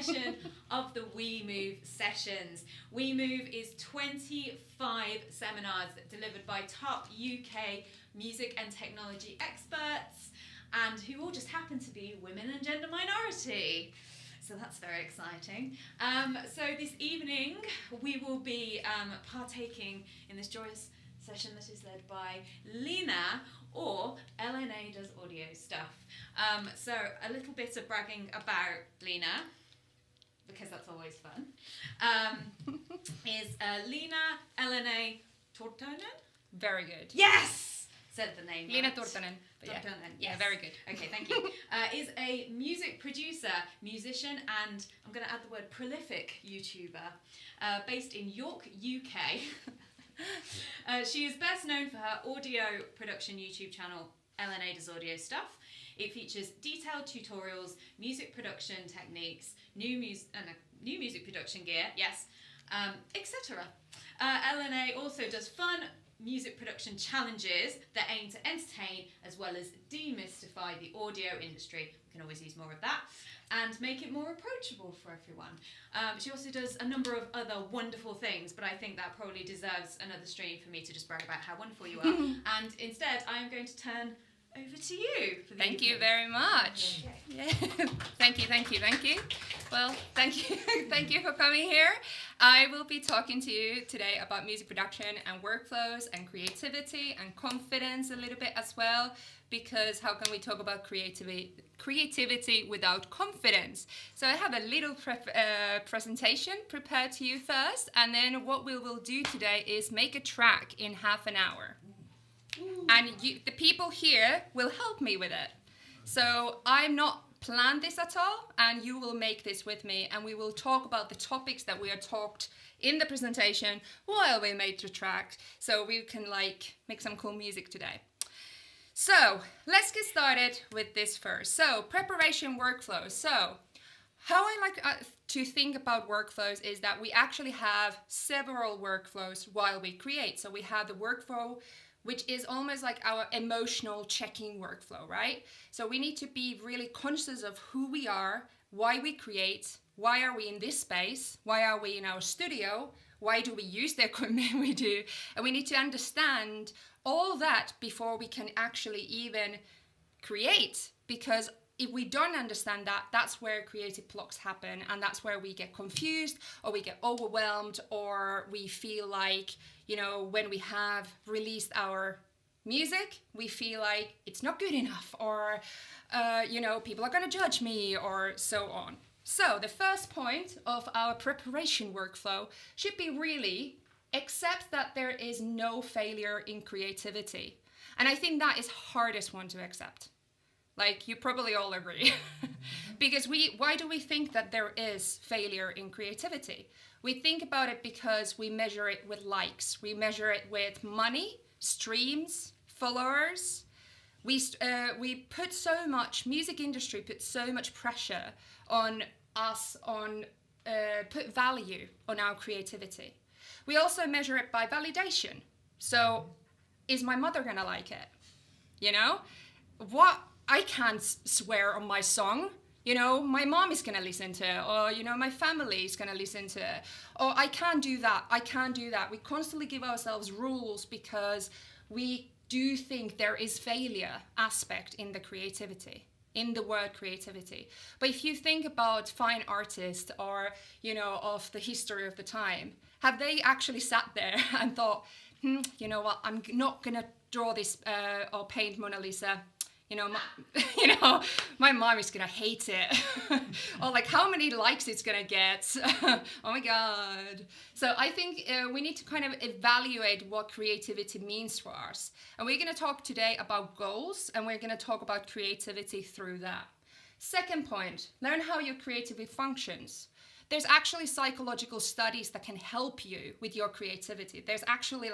session of the We Move sessions. We Move is 25 seminars delivered by top UK music and technology experts, and who all just happen to be women and gender minority. So that's very exciting. So this evening we will be partaking in this joyous session that is led by Liina, or LNA Does Audio Stuff. So a little bit of bragging about Liina, because that's always fun, is Liina LNA Turtonen? Very good. Yes! Said the name Liina right. Turtonen. Turtonen, yes. Yeah, very good. Okay, thank you. Is a music producer, musician, and I'm going to add the word prolific YouTuber, based in York, UK. She is best known for her audio production YouTube channel, LNA Does Audio Stuff. It features detailed tutorials, music production techniques, new music production gear, yes, etc. LNA also does fun music production challenges that aim to entertain as well as demystify the audio industry. We can always use more of that. And make it more approachable for everyone. She also does a number of other wonderful things, but I think that probably deserves another stream for me to just brag about how wonderful you are. And instead, I am going to turn over to you. Thank you very much. Okay. Yeah. Thank you. Well, thank you for coming here. I will be talking to you today about music production and workflows and creativity and confidence a little bit as well, because how can we talk about creativity without confidence? So I have a little presentation prepared to you first, and then what we will do today is make a track in half an hour. And the people here will help me with it. So I'm not planned this at all, and you will make this with me, and we will talk about the topics that we are talked in the presentation while we make the track, so we can make some cool music today. So let's get started with this first. So preparation workflows. So how I like to think about workflows is that we actually have several workflows while we create. So we have the workflow, which is almost like our emotional checking workflow, right? So we need to be really conscious of who we are, why we create, why are we in this space, why are we in our studio, why do we use the equipment we do, and we need to understand all that before we can actually even create, because if we don't understand that, that's where creative blocks happen, and that's where we get confused, or we get overwhelmed, or we feel like, when we have released our music, we feel like it's not good enough, or, people are gonna judge me, or so on. So the first point of our preparation workflow should be really accept that there is no failure in creativity. And I think that is hardest one to accept. You probably all agree. Because why do we think that there is failure in creativity? We think about it because we measure it with likes. We measure it with money, streams, followers. We put so much, music industry puts so much pressure on us, put value on our creativity. We also measure it by validation. So, is my mother gonna like it? I can't swear on my song. My mom is gonna listen to it, or my family is gonna listen to it. Or I can't do that. We constantly give ourselves rules because we do think there is failure aspect in the creativity, in the word creativity. But if you think about fine artists or, of the history of the time, have they actually sat there and thought, you know what, I'm not gonna draw this or paint Mona Lisa. My mom is gonna hate it. Or how many likes it's gonna get. Oh my God. So I think we need to kind of evaluate what creativity means for us. And we're gonna talk today about goals, and we're gonna talk about creativity through that. Second point, learn how your creativity functions. There's actually psychological studies that can help you with your creativity. There's actually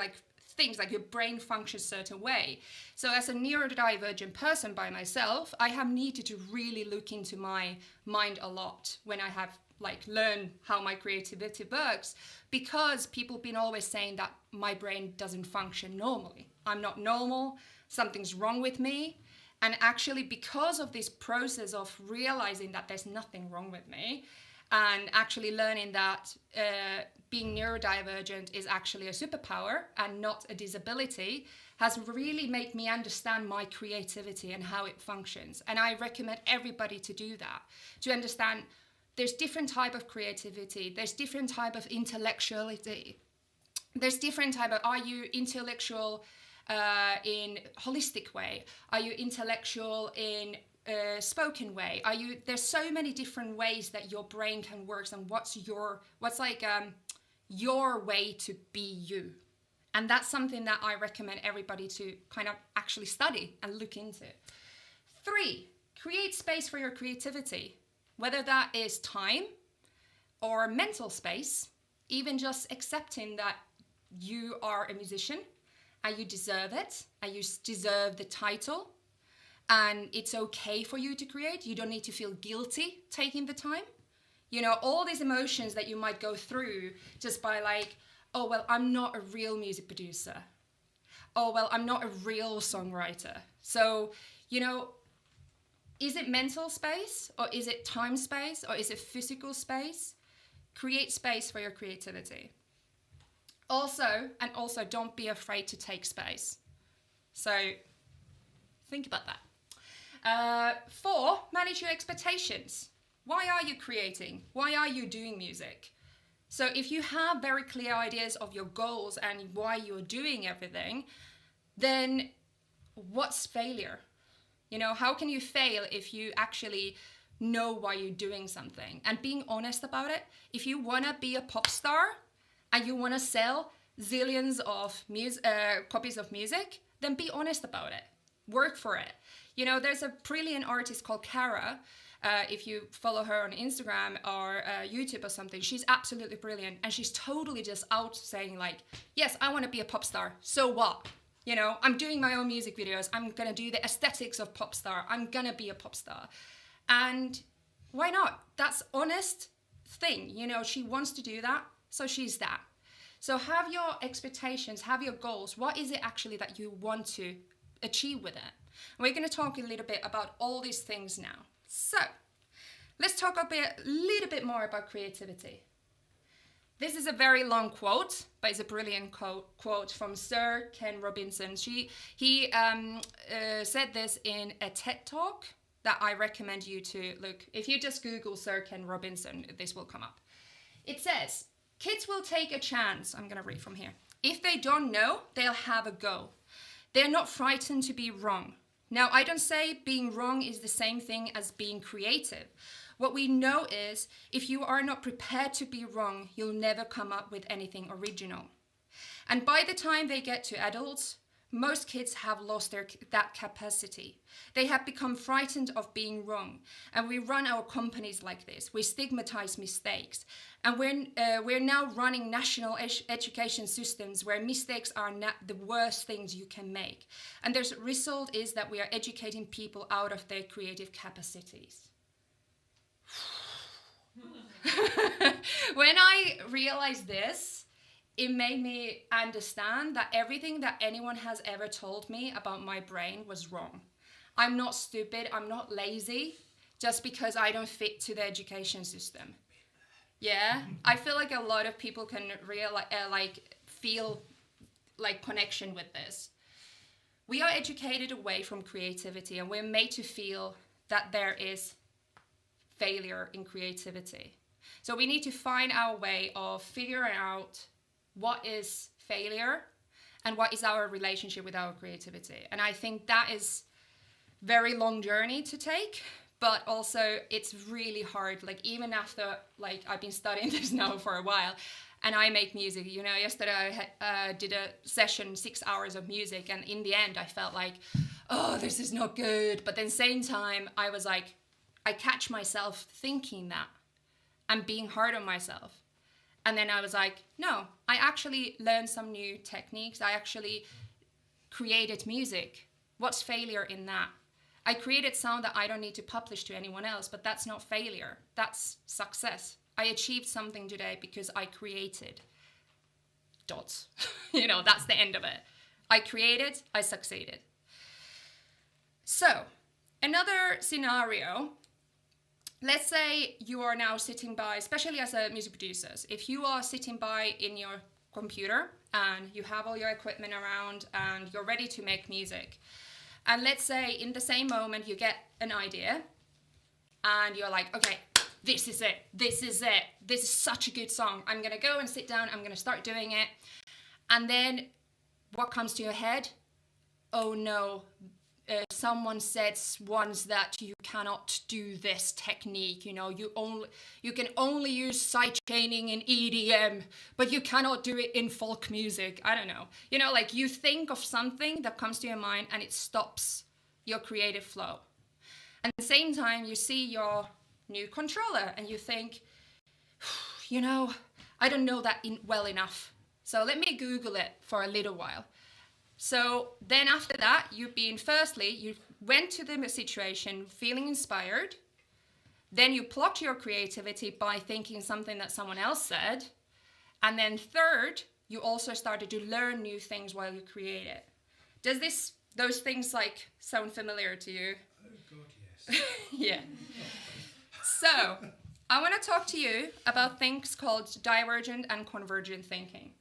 things like your brain functions a certain way. So as a neurodivergent person by myself, I have needed to really look into my mind a lot when I have learned how my creativity works, because people have been always saying that my brain doesn't function normally. I'm not normal, something's wrong with me. And actually, because of this process of realizing that there's nothing wrong with me, and actually learning that being neurodivergent is actually a superpower and not a disability has really made me understand my creativity and how it functions. And I recommend everybody to do that, to understand there's different type of creativity, there's different type of intellectuality, there's different type of, are you intellectual in holistic way? Are you intellectual in spoken way? There's so many different ways that your brain can work, and what's your way to be you. And that's something that I recommend everybody to kind of actually study and look into. 3, create space for your creativity, whether that is time or mental space, even just accepting that you are a musician and you deserve it, and you deserve the title, and it's okay for you to create. You don't need to feel guilty taking the time. You know, all these emotions that you might go through just by like, oh, well, I'm not a real music producer. Oh, well, I'm not a real songwriter. So, you know, is it mental space, or is it time space, or is it physical space? Create space for your creativity. Also don't be afraid to take space. So think about that. 4, manage your expectations. Why are you creating? Why are you doing music? So if you have very clear ideas of your goals and why you're doing everything, then what's failure? You know, how can you fail if you actually know why you're doing something? And being honest about it. If you want to be a pop star and you want to sell zillions of copies of music, then be honest about it. Work for it. You know, there's a brilliant artist called Kara. If you follow her on Instagram or YouTube or something, she's absolutely brilliant. And she's totally just out saying like, yes, I want to be a pop star. So what? You know, I'm doing my own music videos. I'm going to do the aesthetics of pop star. I'm going to be a pop star. And why not? That's honest thing. You know, she wants to do that. So she's that. So have your expectations, have your goals. What is it actually that you want to achieve with it? And we're going to talk a little bit about all these things now. So let's talk a little bit more about creativity. This is a very long quote, but it's a brilliant quote from Sir Ken Robinson. He said this in a TED Talk that I recommend you to look. If you just Google Sir Ken Robinson, this will come up. It says, kids will take a chance. I'm going to read from here. If they don't know, they'll have a go. They're not frightened to be wrong. Now, I don't say being wrong is the same thing as being creative. What we know is if you are not prepared to be wrong, you'll never come up with anything original. And by the time they get to adults, most kids have lost that capacity. They have become frightened of being wrong. And we run our companies like this. We stigmatize mistakes. And we're now running national education systems where mistakes are the worst things you can make. And the result is that we are educating people out of their creative capacities. When I realized this, it made me understand that everything that anyone has ever told me about my brain was wrong. I'm not stupid, I'm not lazy, just because I don't fit to the education system. Yeah, I feel like a lot of people can feel like connection with this. We are educated away from creativity, and we're made to feel that there is failure in creativity. So we need to find our way of figuring out what is failure and what is our relationship with our creativity. And I think that is very long journey to take, but also it's really hard. Like even after I've been studying this now for a while, and I make music. You know, yesterday I did a session, 6 hours of music, and in the end I felt like, oh, this is not good. But then same time I was like, I catch myself thinking that and being hard on myself. And then I was like, no, I actually learned some new techniques. I actually created music. What's failure in that? I created sound that I don't need to publish to anyone else, but that's not failure. That's success. I achieved something today because I created. Dots. You know, that's the end of it. I created, I succeeded. So, another scenario let's say you are now sitting by, especially as a music producer, if you are sitting by in your computer and you have all your equipment around and you're ready to make music, and let's say in the same moment you get an idea and you're like, okay, this is it, this is such a good song, I'm gonna go and sit down, I'm gonna start doing it. And then what comes to your head? Oh no, someone said once that you cannot do this technique, you know, you can only use sidechaining in EDM, but you cannot do it in folk music. I don't know. You know, like you think of something that comes to your mind and it stops your creative flow. And at the same time, you see your new controller and you think, you know, I don't know that well enough. So let me Google it for a little while. So then after that, you went to the situation feeling inspired. Then you plucked your creativity by thinking something that someone else said. And then third, you also started to learn new things while you create it. Does those things like sound familiar to you? Oh God, yes. Yeah. So I want to talk to you about things called divergent and convergent thinking.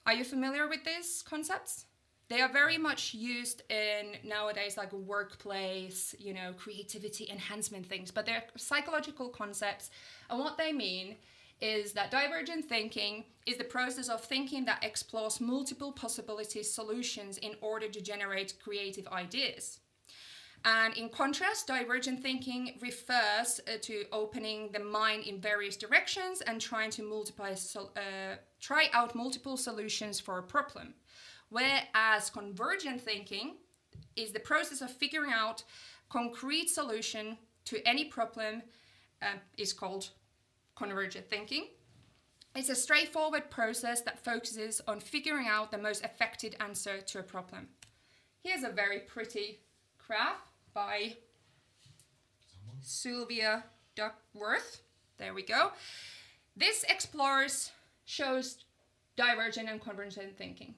Are you familiar with these concepts? They are very much used in nowadays like workplace, you know, creativity enhancement things, but they're psychological concepts. And what they mean is that divergent thinking is the process of thinking that explores multiple possibility solutions in order to generate creative ideas. And in contrast, divergent thinking refers to opening the mind in various directions and trying to try out multiple solutions for a problem. Whereas convergent thinking is the process of figuring out concrete solution to any problem is called convergent thinking. It's a straightforward process that focuses on figuring out the most effective answer to a problem. Here's a very pretty graph by Sylvia Duckworth. There we go. This shows divergent and convergent thinking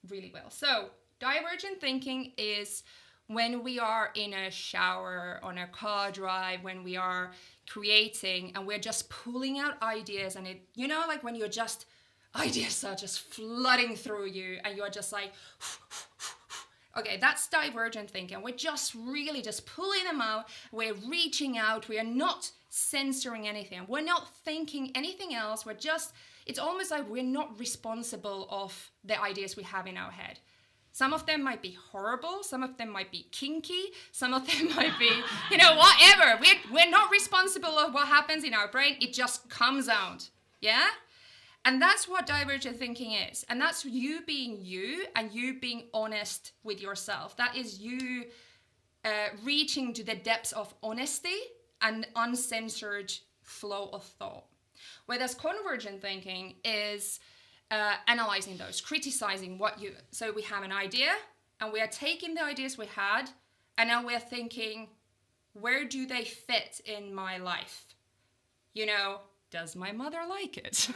really well. So divergent thinking is when we are in a shower, on a car drive, when we are creating and we're just pulling out ideas, and it, you know, like when you're just, ideas are just flooding through you and you're just like, okay, that's divergent thinking. We're just really just pulling them out. We're reaching out. We are not censoring anything. We're not thinking anything else. It's almost like we're not responsible of the ideas we have in our head. Some of them might be horrible. Some of them might be kinky. Some of them might be, you know, whatever. We're not responsible of what happens in our brain. It just comes out. Yeah? And that's what divergent thinking is. And that's you being you and you being honest with yourself. That is you reaching to the depths of honesty and uncensored flow of thought. Whereas convergent thinking is analyzing those, criticizing so we have an idea and we are taking the ideas we had and now we're thinking, where do they fit in my life? You know, does my mother like it?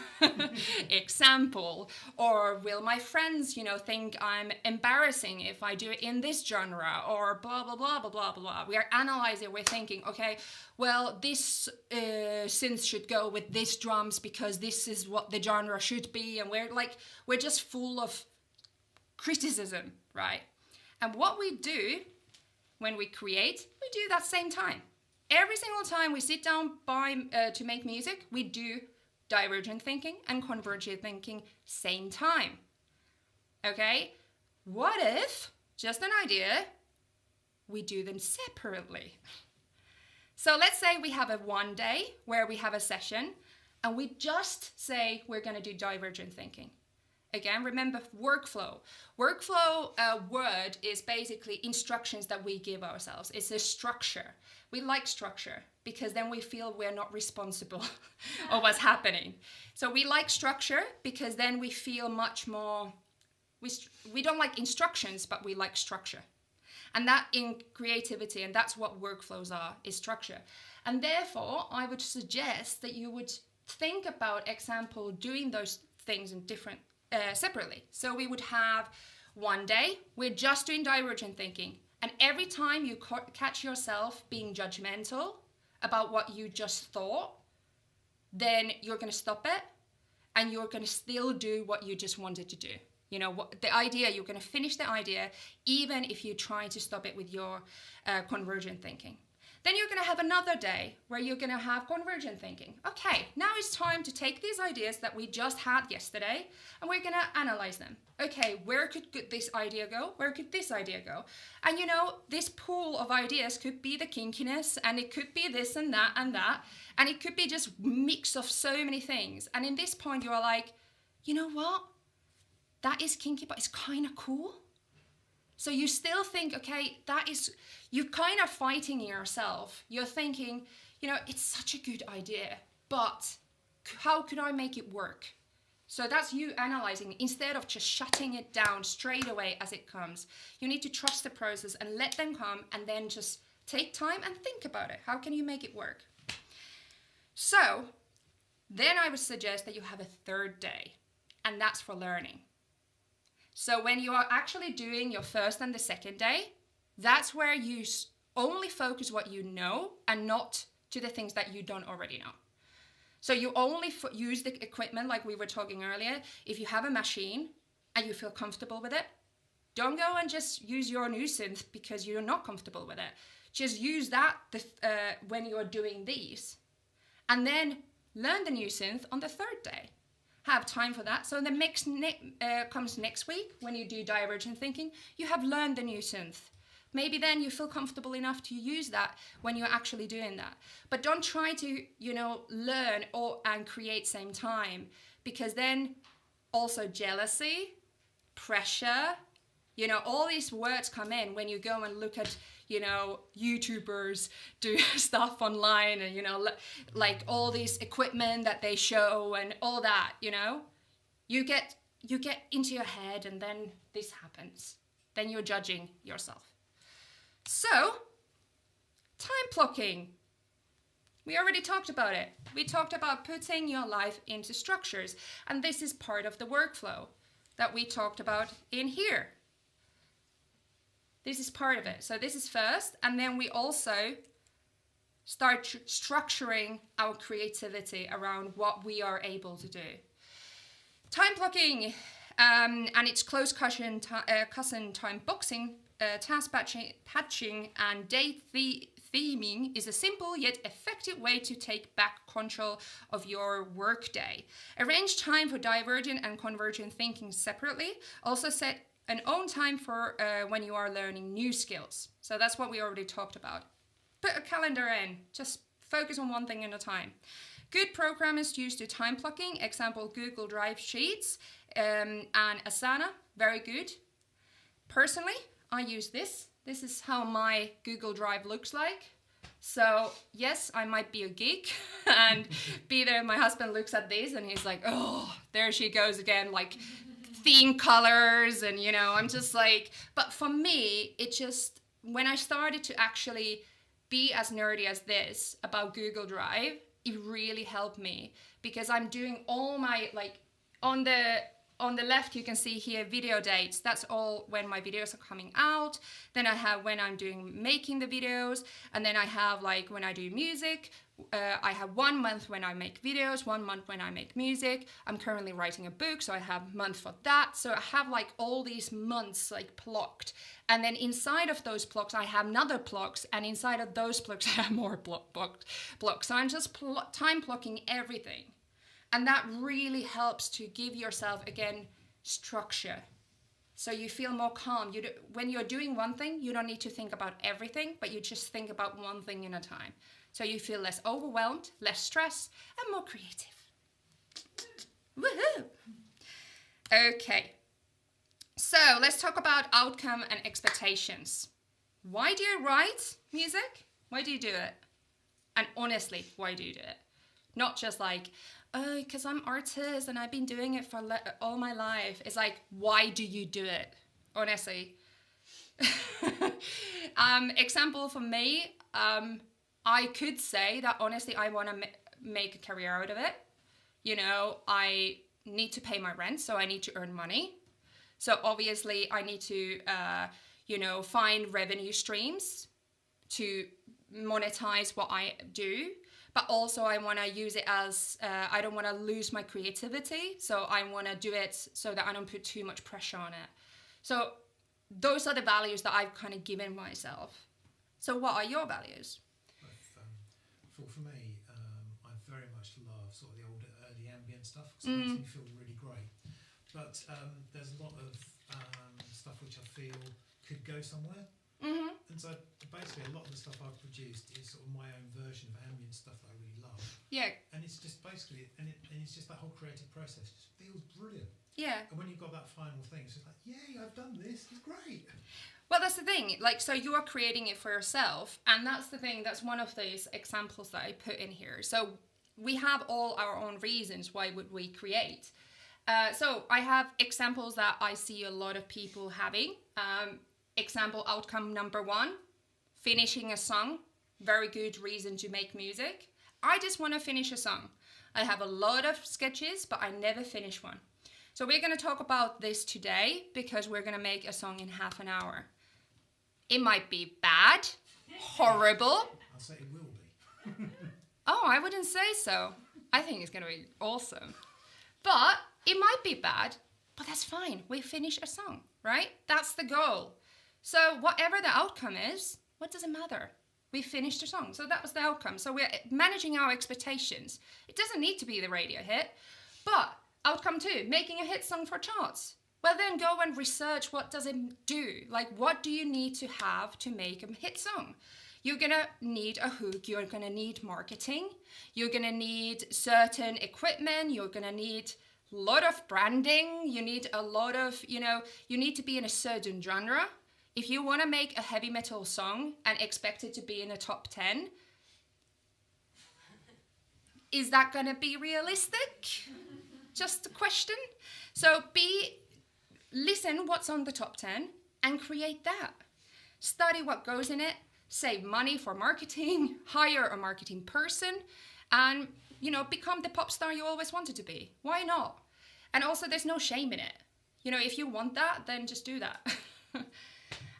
Example. Or will my friends, you know, think I'm embarrassing if I do it in this genre? Or blah, blah, blah, blah, blah, blah. We are analyzing, we're thinking, okay, well, this synth should go with this drums because this is what the genre should be. And we're just full of criticism, right? And what we do when we create, we do that same time. Every single time we sit down to make music, we do divergent thinking and convergent thinking same time. Okay? What if, just an idea, we do them separately? So let's say we have one day where we have a session and we just say we're going to do divergent thinking. Again, remember workflow. Workflow word is basically instructions that we give ourselves. It's a structure. We like structure because then we feel we're not responsible of what's happening. So we like structure because then we feel much more, we don't like instructions, but we like structure. And that in creativity, and that's what workflows are, is structure. And therefore, I would suggest that you would think about, example, doing those things in different separately. So we would have one day, we're just doing divergent thinking. And every time you catch yourself being judgmental about what you just thought, then you're going to stop it and you're going to still do what you just wanted to do. You know, what the idea, you're going to finish the idea even if you try to stop it with your convergent thinking. Then you're going to have another day where you're going to have convergent thinking. Okay, now it's time to take these ideas that we just had yesterday and we're going to analyze them. Okay, where could this idea go? Where could this idea go? And you know, this pool of ideas could be the kinkiness, and it could be this and that and that. And it could be just mix of so many things. And in this point, you're like, you know what? That is kinky, but it's kind of cool. So you still think, okay, you're kind of fighting yourself. You're thinking, you know, it's such a good idea, but how could I make it work? So that's you analyzing instead of just shutting it down straight away as it comes. You need to trust the process and let them come and then just take time and think about it. How can you make it work? So then I would suggest that you have a third day, and that's for learning. So when you are actually doing your first and the second day, that's where you only focus what you know and not to the things that you don't already know. So you only use the equipment like we were talking earlier. If you have a machine and you feel comfortable with it, don't go and just use your new synth because you're not comfortable with it. Just use that when you're doing these. And then learn the new synth on the third day. Have time for that. So the mix comes next week when you do divergent thinking. You have learned the new synth. Maybe then you feel comfortable enough to use that when you're actually doing that. But don't try to, you know, learn and create same time, because then also jealousy, pressure, you know, all these words come in when you go and look at, you know, YouTubers do stuff online and, you know, like all this equipment that they show and all that, you know. You get into your head and then this happens. Then you're judging yourself. So, time blocking. We already talked about it. We talked about putting your life into structures. And this is part of the workflow that we talked about in here. This is part of it. So this is first, and then we also start structuring our creativity around what we are able to do. Time blocking and its close cousin time boxing, task patching and date theming is a simple yet effective way to take back control of your workday. Arrange time for divergent and convergent thinking separately. Also set an own time for when you are learning new skills. So that's what we already talked about. Put a calendar in. Just focus on one thing at a time. Good programmers use the time blocking. Example, Google Drive Sheets and Asana. Very good. Personally, I use this. This is how my Google Drive looks like. So yes, I might be a geek and be there. My husband looks at this and he's like, oh, there she goes again, like theme colors. And, you know, I'm just like, but for me, it just, when I started to actually be as nerdy as this about Google Drive, it really helped me because I'm doing all my, like, on the left, you can see here video dates. That's all when my videos are coming out. Then I have when I'm making the videos. And then I have like when I do music. I have 1 month when I make videos, 1 month when I make music. I'm currently writing a book, so I have month for that. So I have like all these months like blocked. And then inside of those blocks, I have another blocks. And inside of those blocks, I have more blocks. So I'm just time blocking everything. And that really helps to give yourself, again, structure. So you feel more calm. When you're doing one thing, you don't need to think about everything, but you just think about one thing at a time. So you feel less overwhelmed, less stressed, and more creative. Woohoo! Okay. So let's talk about outcome and expectations. Why do you write music? Why do you do it? And honestly, why do you do it? Not just like, oh, because I'm artist and I've been doing it for all my life. It's like, why do you do it? Honestly. Example for me, I could say that honestly, I want to make a career out of it. You know, I need to pay my rent, so I need to earn money. So obviously I need to, find revenue streams to monetize what I do, but also I want to use it as, I don't want to lose my creativity. So I want to do it so that I don't put too much pressure on it. So those are the values that I've kind of given myself. So what are your values? For me, I very much love sort of the old early ambient stuff because it makes me feel really great. But there's a lot of stuff which I feel could go somewhere. And so basically a lot of the stuff I've produced is sort of my own version of ambient stuff that I really love. Yeah. And it's just basically, and it's just that whole creative process just feels brilliant. Yeah. And when you've got that final thing, it's just like, yay, I've done this, it's great. Well, that's the thing. Like, so you are creating it for yourself. And that's the thing. That's one of these examples that I put in here. So we have all our own reasons why would we create. So I have examples that I see a lot of people having. Example outcome number 1, finishing a song. Very good reason to make music. I just want to finish a song. I have a lot of sketches, but I never finish one. So we're going to talk about this today because we're going to make a song in half an hour. It might be bad, horrible. I'll say it will be. Oh, I wouldn't say so. I think it's going to be awesome. But it might be bad, but that's fine. We finish a song, right? That's the goal. So whatever the outcome is, what does it matter? We finished a song. So that was the outcome. So we're managing our expectations. It doesn't need to be the radio hit. But outcome 2, making a hit song for charts. Well, then go and research what does it do. Like, what do you need to have to make a hit song? You're going to need a hook. You're going to need marketing. You're going to need certain equipment. You're going to need a lot of branding. You need a lot of, you need to be in a certain genre. If you want to make a heavy metal song and expect it to be in a top 10, is that going to be realistic? Just a question. So listen what's on the top 10 and create that. Study what goes in it, save money for marketing, hire a marketing person, and, become the pop star you always wanted to be. Why not? And also, there's no shame in it. If you want that, then just do that.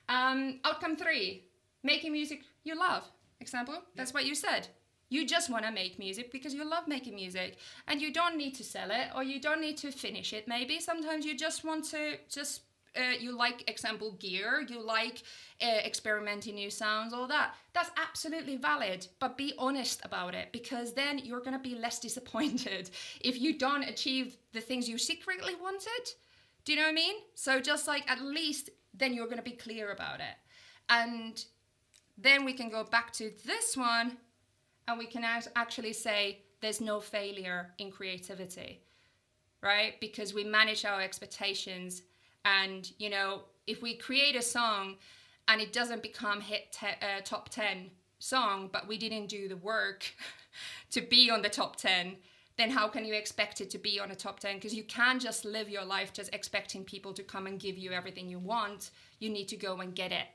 Outcome 3, making music you love. Example, that's what you said. You just want to make music because you love making music. And you don't need to sell it or you don't need to finish it maybe. Sometimes you just want to you like, example, gear. You like experimenting new sounds, all that. That's absolutely valid. But be honest about it because then you're going to be less disappointed if you don't achieve the things you secretly wanted. Do you know what I mean? So just like at least then you're going to be clear about it. And then we can go back to this one and we can actually say there's no failure in creativity, right? Because we manage our expectations and, if we create a song and it doesn't become top 10 song, but we didn't do the work to be on the top 10, then how can you expect it to be on a top 10? Because you can't just live your life just expecting people to come and give you everything you want. You need to go and get it.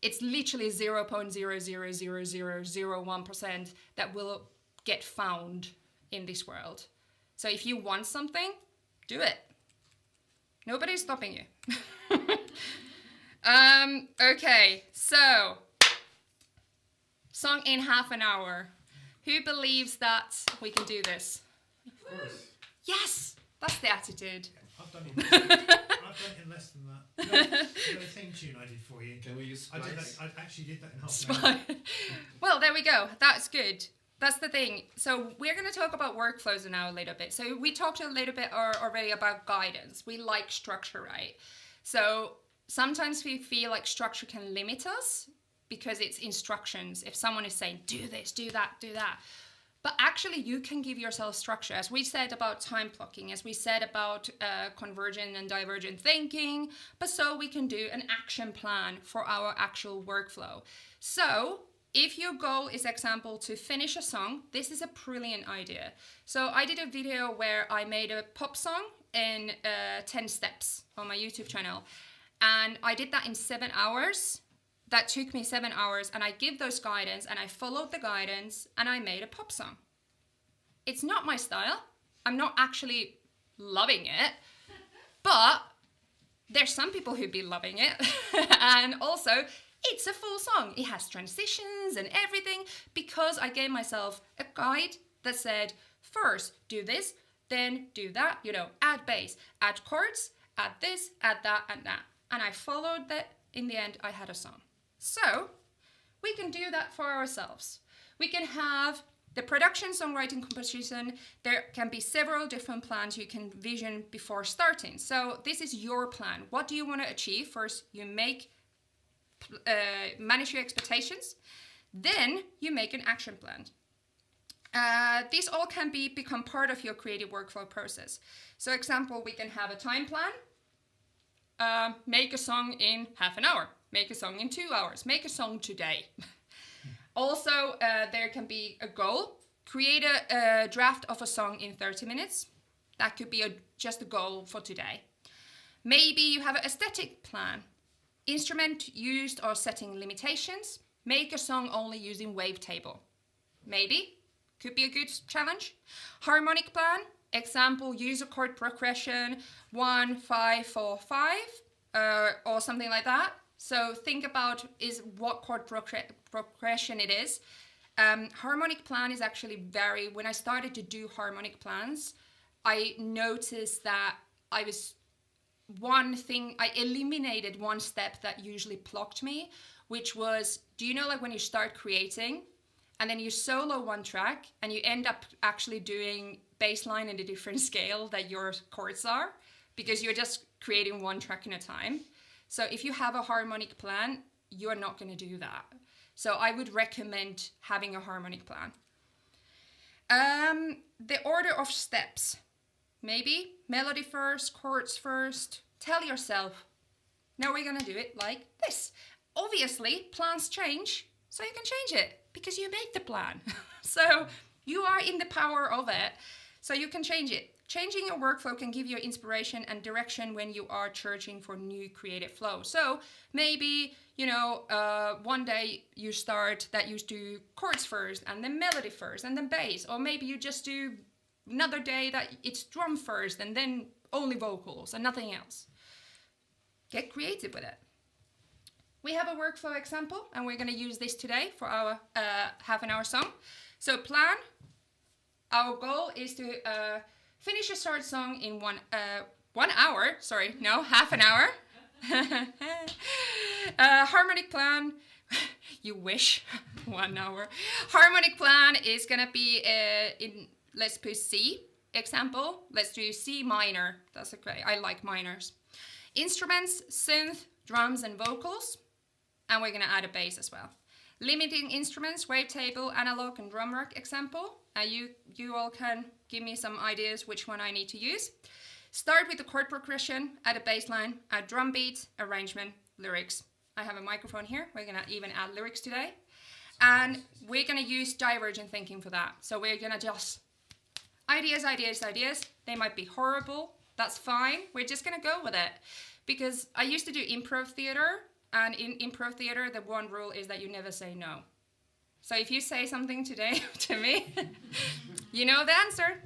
It's literally 0.0000001% that will get found in this world. So if you want something, do it. Nobody's stopping you. Okay, so song in half an hour. Who believes that we can do this? Of course. Yes, that's the attitude. I've done it in less than that. The theme tune I did for you. Can we use Splice? I actually did that in half an hour. Well, there we go. That's good. That's the thing. So we're going to talk about workflows now a little bit. So we talked a little bit already about guidance. We like structure, right? So sometimes we feel like structure can limit us because it's instructions. If someone is saying, do this, do that, do that. But actually you can give yourself structure. As we said about time blocking, as we said about convergent and divergent thinking, but so we can do an action plan for our actual workflow. So if your goal is, example, to finish a song, this is a brilliant idea. So I did a video where I made a pop song in 10 steps on my YouTube channel. And I did that in 7 hours. That took me 7 hours, and I give those guidance, and I followed the guidance, and I made a pop song. It's not my style. I'm not actually loving it, but there's some people who'd be loving it. And also, it's a full song. It has transitions and everything because I gave myself a guide that said, first do this, then do that, add bass, add chords, add this, add that, and that. And I followed that. In the end, I had a song. So we can do that for ourselves. We can have the production, songwriting, composition. There can be several different plans you can vision before starting. So this is your plan. What do you want to achieve? First, you manage your expectations. Then you make an action plan. These all can become part of your creative workflow process. So example, we can have a time plan. Make a song in half an hour. Make a song in 2 hours. Make a song today. Also, there can be a goal. Create a draft of a song in 30 minutes. That could be just a goal for today. Maybe you have an aesthetic plan. Instrument used or setting limitations. Make a song only using wavetable. Maybe. Could be a good challenge. Harmonic plan. Example, use a chord progression 1, 5, 4, 5 or something like that. So think about what chord progression it is. Harmonic plan is actually when I started to do harmonic plans, I noticed that I eliminated one step that usually blocked me, which was, do you know like when you start creating and then you solo one track and you end up actually doing bass line in a different scale that your chords are because you're just creating one track at a time. So if you have a harmonic plan, you're not going to do that. So I would recommend having a harmonic plan. The order of steps. Maybe melody first, chords first. Tell yourself, now we're going to do it like this. Obviously, plans change, so you can change it because you made the plan. So you are in the power of it, so you can change it. Changing your workflow can give you inspiration and direction when you are searching for new creative flow. So maybe, one day you do chords first and then melody first and then bass. Or maybe you just do another day that it's drum first and then only vocals and nothing else. Get creative with it. We have a workflow example and we're going to use this today for our half an hour song. So plan. Our goal is to finish a short song in 1 hour. Sorry, no, half an hour. Harmonic plan. You wish. 1 hour. Harmonic plan is gonna be let's put C example. Let's do C minor. That's okay. I like minors. Instruments, synth, drums, and vocals. And we're gonna add a bass as well. Limiting instruments, wavetable, analog, and drum rack example. You all can give me some ideas which one I need to use. Start with the chord progression, add a bass line, add drum beats, arrangement, lyrics. I have a microphone here. We're gonna even add lyrics today. And we're gonna use divergent thinking for that. So we're gonna just ideas. They might be horrible. That's fine. We're just gonna go with it. Because I used to do improv theater. And in improv theater, the one rule is that you never say no. So if you say something today to me, you know the answer.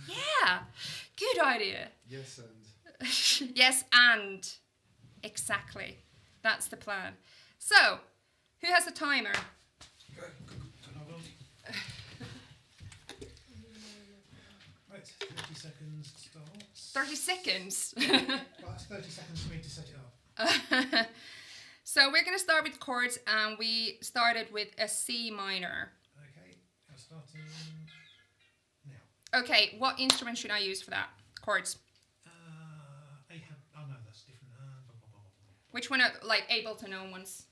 Yeah, good idea. Yes, and. Yes, and. Exactly. That's the plan. So, who has a timer? Right, 30 seconds starts. 30 seconds? Well, that's 30 seconds for me to set it up. So we're going to start with chords, and we started with a C minor. Okay, I'm starting now. Okay, what instrument should I use for that? Chords. No, that's different. Which one are like Ableton known ones?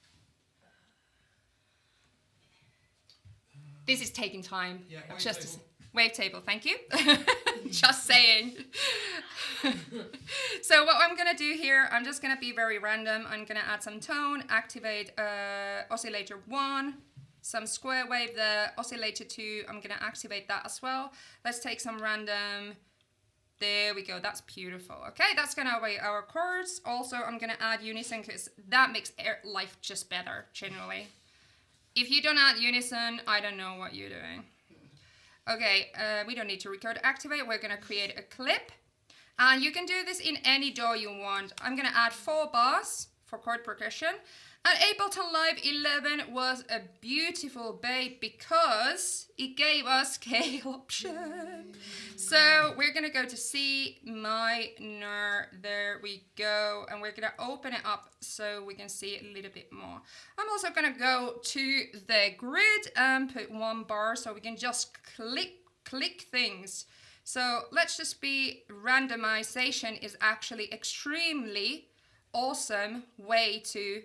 This is taking time. Yeah, wavetable, thank you. Just saying. So what I'm gonna do here, I'm just gonna be very random. I'm gonna add some tone, activate oscillator 1, some square wave, the oscillator 2, I'm gonna activate that as well. Let's take some random, there we go, that's beautiful. Okay, that's gonna be our chords. Also, I'm gonna add unison because that makes life just better, generally. If you don't add unison, I don't know what you're doing. Okay, we don't need to record activate. We're gonna create a clip. And you can do this in any DAW you want. I'm gonna add 4 bars for chord progression. And Ableton Live 11 was a beautiful babe because it gave us scale option. So we're gonna go to C minor, there we go, and we're gonna open it up so we can see it a little bit more. I'm also gonna go to the grid and put 1 bar so we can just click things. So let's just be, randomization is actually extremely awesome way to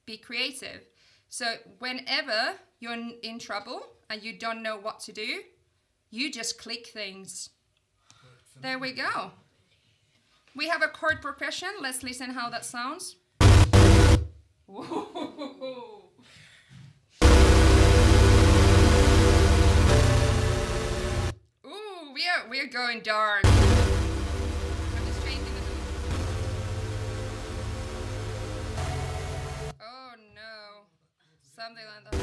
be creative. So whenever you're in trouble and you don't know what to do, you just click things. There we go. We have a chord progression. Let's listen how that sounds. Ooh, we're going dark. I'm just changing it. Oh no. Something like that.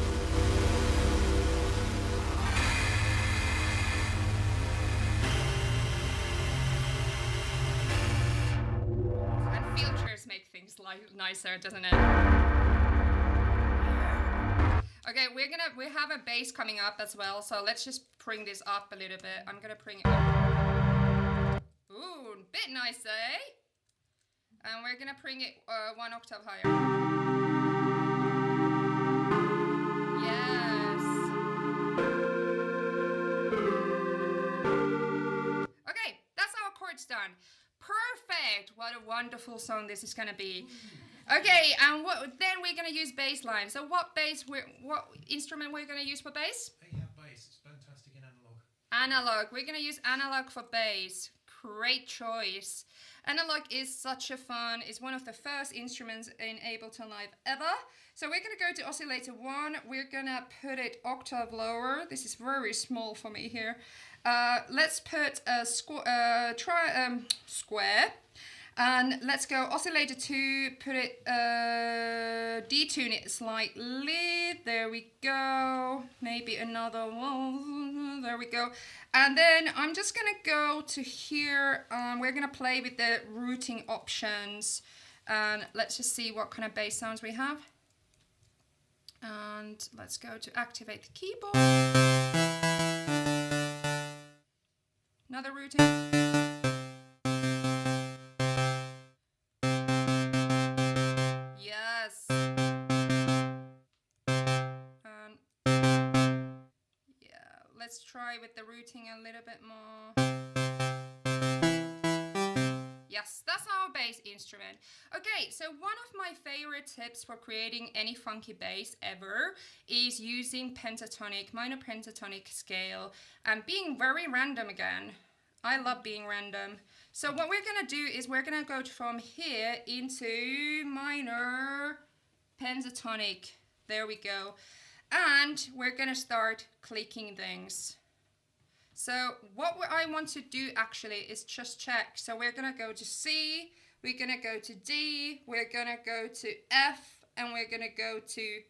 And filters make things nicer, doesn't it? Okay, we have a bass coming up as well, so let's just bring this up a little bit. I'm gonna bring it up. Ooh, a bit nice, eh? And we're gonna bring it 1 octave higher. Yes. Okay, that's our chords done. Perfect. What a wonderful song this is gonna be. Okay, and then we're gonna use bass line. So what instrument we're gonna use for bass? Yeah, bass. It's fantastic in analog. Analog. We're gonna use analog for bass. Great choice. Analog is such a fun. It's one of the first instruments in Ableton Live ever. So we're gonna go to oscillator 1. We're gonna put it octave lower. This is very small for me here. Let's put a square. And let's go oscillator 2, put it, detune it slightly, there we go, maybe another one, there we go. And then I'm just gonna go to here, we're gonna play with the routing options, and let's just see what kind of bass sounds we have. And let's go to activate the keyboard. Another routing. Let's try with the routing a little bit more. Yes, that's our bass instrument. Okay, so one of my favorite tips for creating any funky bass ever is using pentatonic, minor pentatonic scale, and being very random again. I love being random. So what we're gonna do is we're gonna go from here into minor pentatonic. There we go. And we're gonna start clicking things. So what I want to do actually is just check. So we're gonna go to C, we're gonna go to D, we're gonna go to F, and we're gonna go to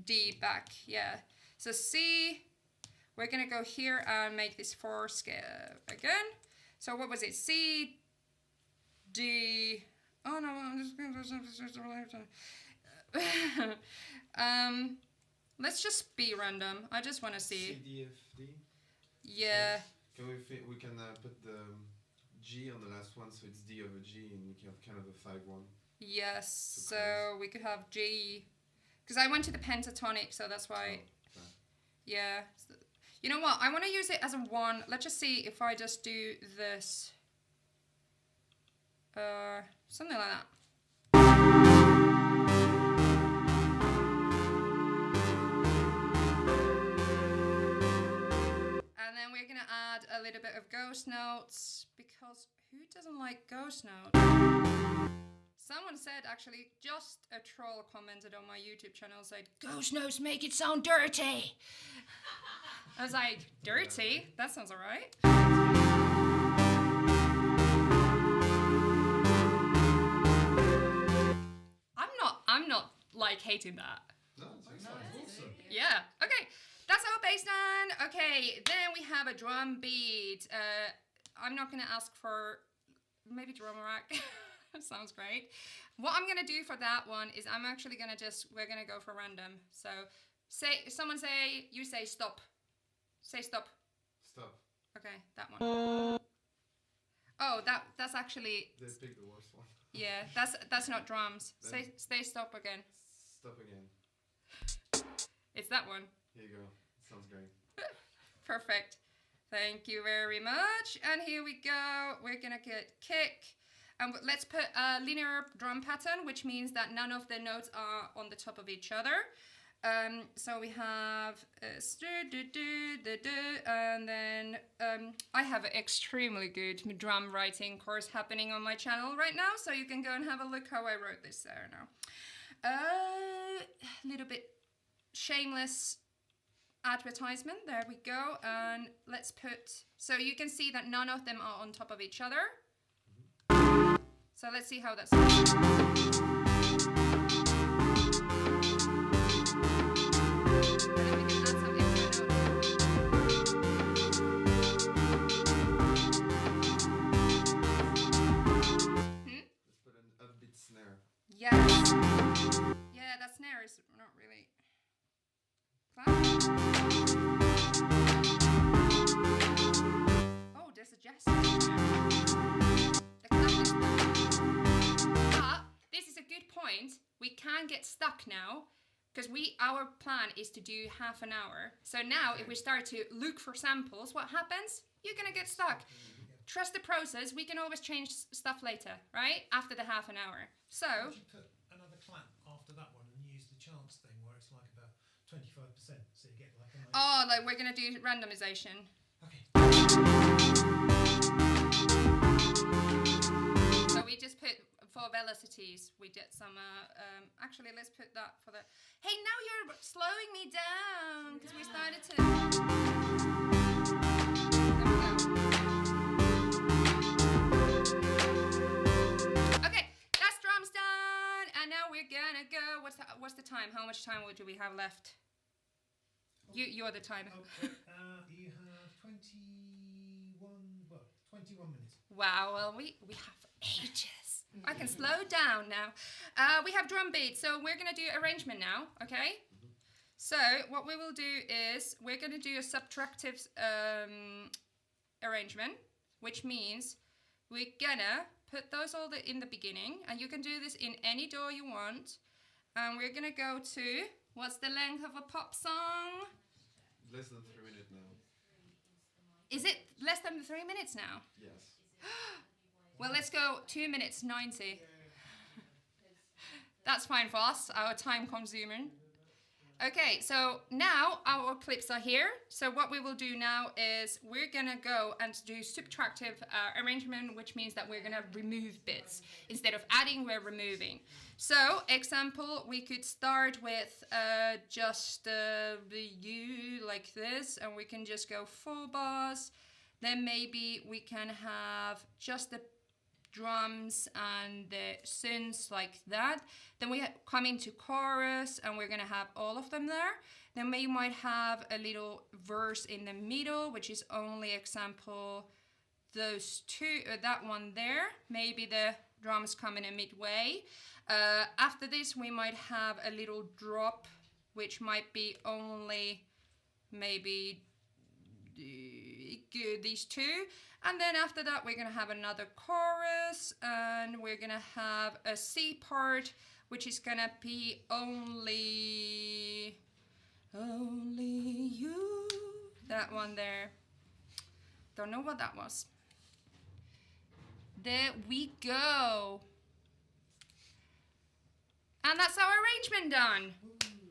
D back, yeah. So C, we're gonna go here and make this 4 scale again. So what was it? C, D, oh no, I'm just gonna let's just be random. I just want to see. C, D, F, D? Yeah. Can we can put the G on the last one, so it's D over G, and we can have kind of a 5-1. Yes, so we could have G. Because I went to the pentatonic, so that's why. Oh, okay. Yeah. You know what? I want to use it as a 1. Let's just see if I just do this. Something like that. And then we're gonna add a little bit of ghost notes, because who doesn't like ghost notes? Someone said, actually, just a troll commented on my YouTube channel, said, ghost notes make it sound dirty. I was like, dirty? That sounds alright. I'm not like hating that. No, it's awesome. Yeah, okay. That's our bass line. Okay, then we have a drum beat. I'm not gonna ask for maybe drum rack. Sounds great. What I'm gonna do for that one is I'm actually gonna we're gonna go for random. So you say stop. Say stop. Stop. Okay, that one. Oh, that's actually. They picked the worst one. Yeah, that's not drums. Say stop again. Stop again. It's that one. Here you go. Sounds great. Perfect. Thank you very much. And here we go. We're gonna get kick. And let's put a linear drum pattern, which means that none of the notes are on the top of each other. So we have and then I have an extremely good drum writing course happening on my channel right now, so you can go and have a look how I wrote this there now. A little bit shameless advertisement, there we go, and let's put, so you can see that none of them are on top of each other. So let's see how that sounds. Snare. Yes. Yeah, that snare is not really flat. Oh, there's a jazz. But this is a good point. We can get stuck now because our plan is to do half an hour. So now if we start to look for samples, what happens? You're gonna get stuck. Trust the process. We can always change stuff later, right? After the half an hour. So. Would you put another clap after that one and use the chance thing where it's like about 25%, so you get like a nice... Oh, like we're gonna do randomization. Okay. So we just put for velocities. We did some. Actually, let's put that for the. Hey, now you're slowing me down because we started to. And now we're gonna go. What's the time? How much time do we have left? You're the timer. Okay. You have 21 minutes. Wow. Well, we have ages. I can slow down now. We have drum beat, so we're gonna do arrangement now. Okay. So what we will do is we're gonna do a subtractive arrangement, which means we're gonna put those all in the beginning, and you can do this in any DAW you want. And we're gonna go to, what's the length of a pop song? Less than 3 minutes now. Is it less than 3 minutes now? Yes. Well, let's go 2 minutes 90. That's fine for us, our time consuming. Okay, so now our clips are here. So what we will do now is we're gonna go and do subtractive arrangement, which means that we're gonna remove bits. Instead of adding, we're removing. So, example, we could start with just the U like this, and we can just go 4 bars. Then maybe we can have just the drums and the synths like that. Then we come into chorus and we're gonna have all of them there. Then we might have a little verse in the middle, which is only example those two, that one there. Maybe the drums come in a midway. After this we might have a little drop, which might be only maybe these two, and then after that we're gonna have another chorus, and we're gonna have a C part, which is gonna be only you, that one there. Don't know what that was. There we go, and that's our arrangement done.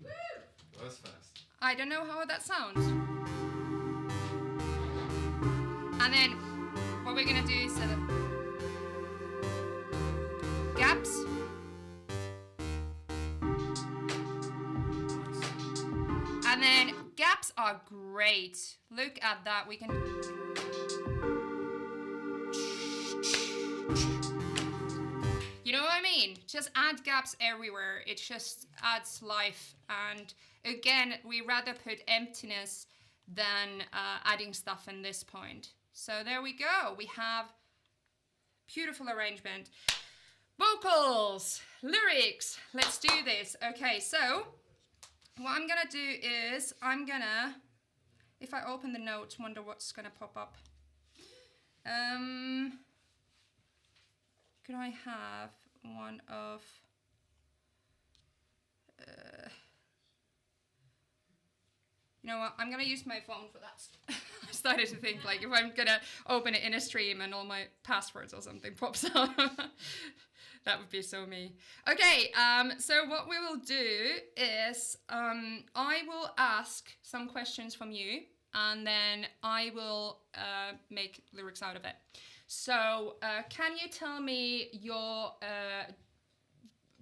That was fast. I don't know how that sounds. And then what we're gonna do is set up gaps. And then gaps are great. Look at that. We can. You know what I mean? Just add gaps everywhere. It just adds life. And again, we rather put emptiness than adding stuff in this point. So there we go. We have beautiful arrangement. vocals, lyrics. Let's do this. Okay, so what I'm gonna do is if I open the notes, wonder what's gonna pop up. Could I have one of you know what, I'm gonna use my phone for that. I started to think like if I'm gonna open it in a stream and all my passwords or something pops up. That would be so me. Okay, so what we will do is I will ask some questions from you and then I will make lyrics out of it. So can you tell me your,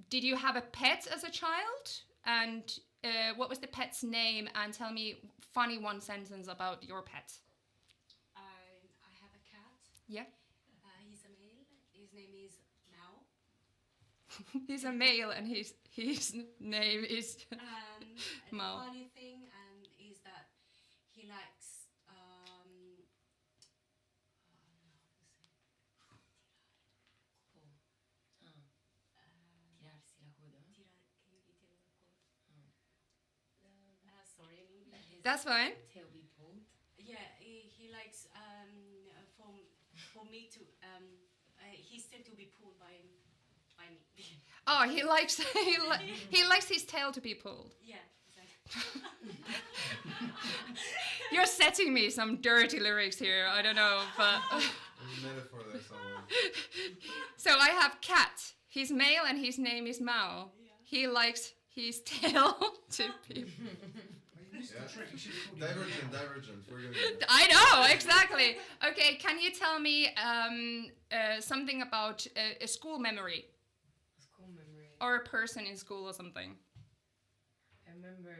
did you have a pet as a child? And what was the pet's name? And tell me funny one sentence about your pet. I have a cat. Yeah. He's a male. His name is Mao. He's a male and his name is And the Mao. funny thing is that he likes sorry, in English. That's fine. Tail be pulled. Yeah, he likes for me to he's still to be pulled by me. Oh, he likes he likes his tail to be pulled. Yeah, exactly. You're setting me some dirty lyrics here. I don't know, but There's a metaphor there somewhere. so I have cat. He's male and his name is Mao. Yeah. He likes his tail to be. Divergent. We're gonna do that. I know exactly. Okay, can you tell me something about a school memory School memory. or a person in school or something? I remember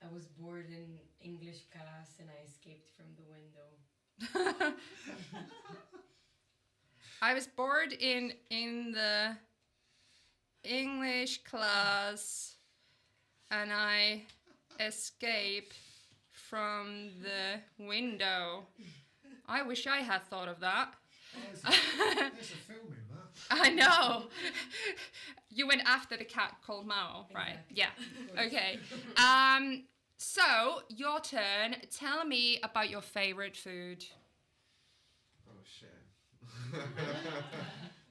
I was bored in English class and I escaped from the window. I was bored in the English class and I escaped from the window. I wish I had thought of that. There's a film in that. I know. You went after the cat called Mao, right? Exactly. Yeah. Of course. Okay. So your turn. Tell me about your favorite food. Oh shit.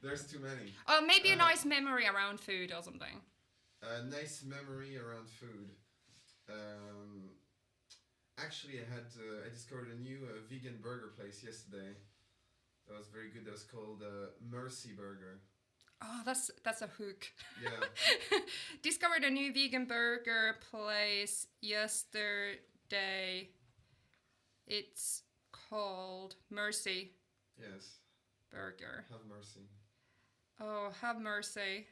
There's too many. Or maybe a nice memory around food or something. A nice memory around food. Actually, I discovered a new vegan burger place yesterday. That was very good. That was called Mercy Burger. Oh, that's a hook. Yeah. Discovered a new vegan burger place yesterday. It's called Mercy Yes. Burger. Have mercy. Oh, have mercy.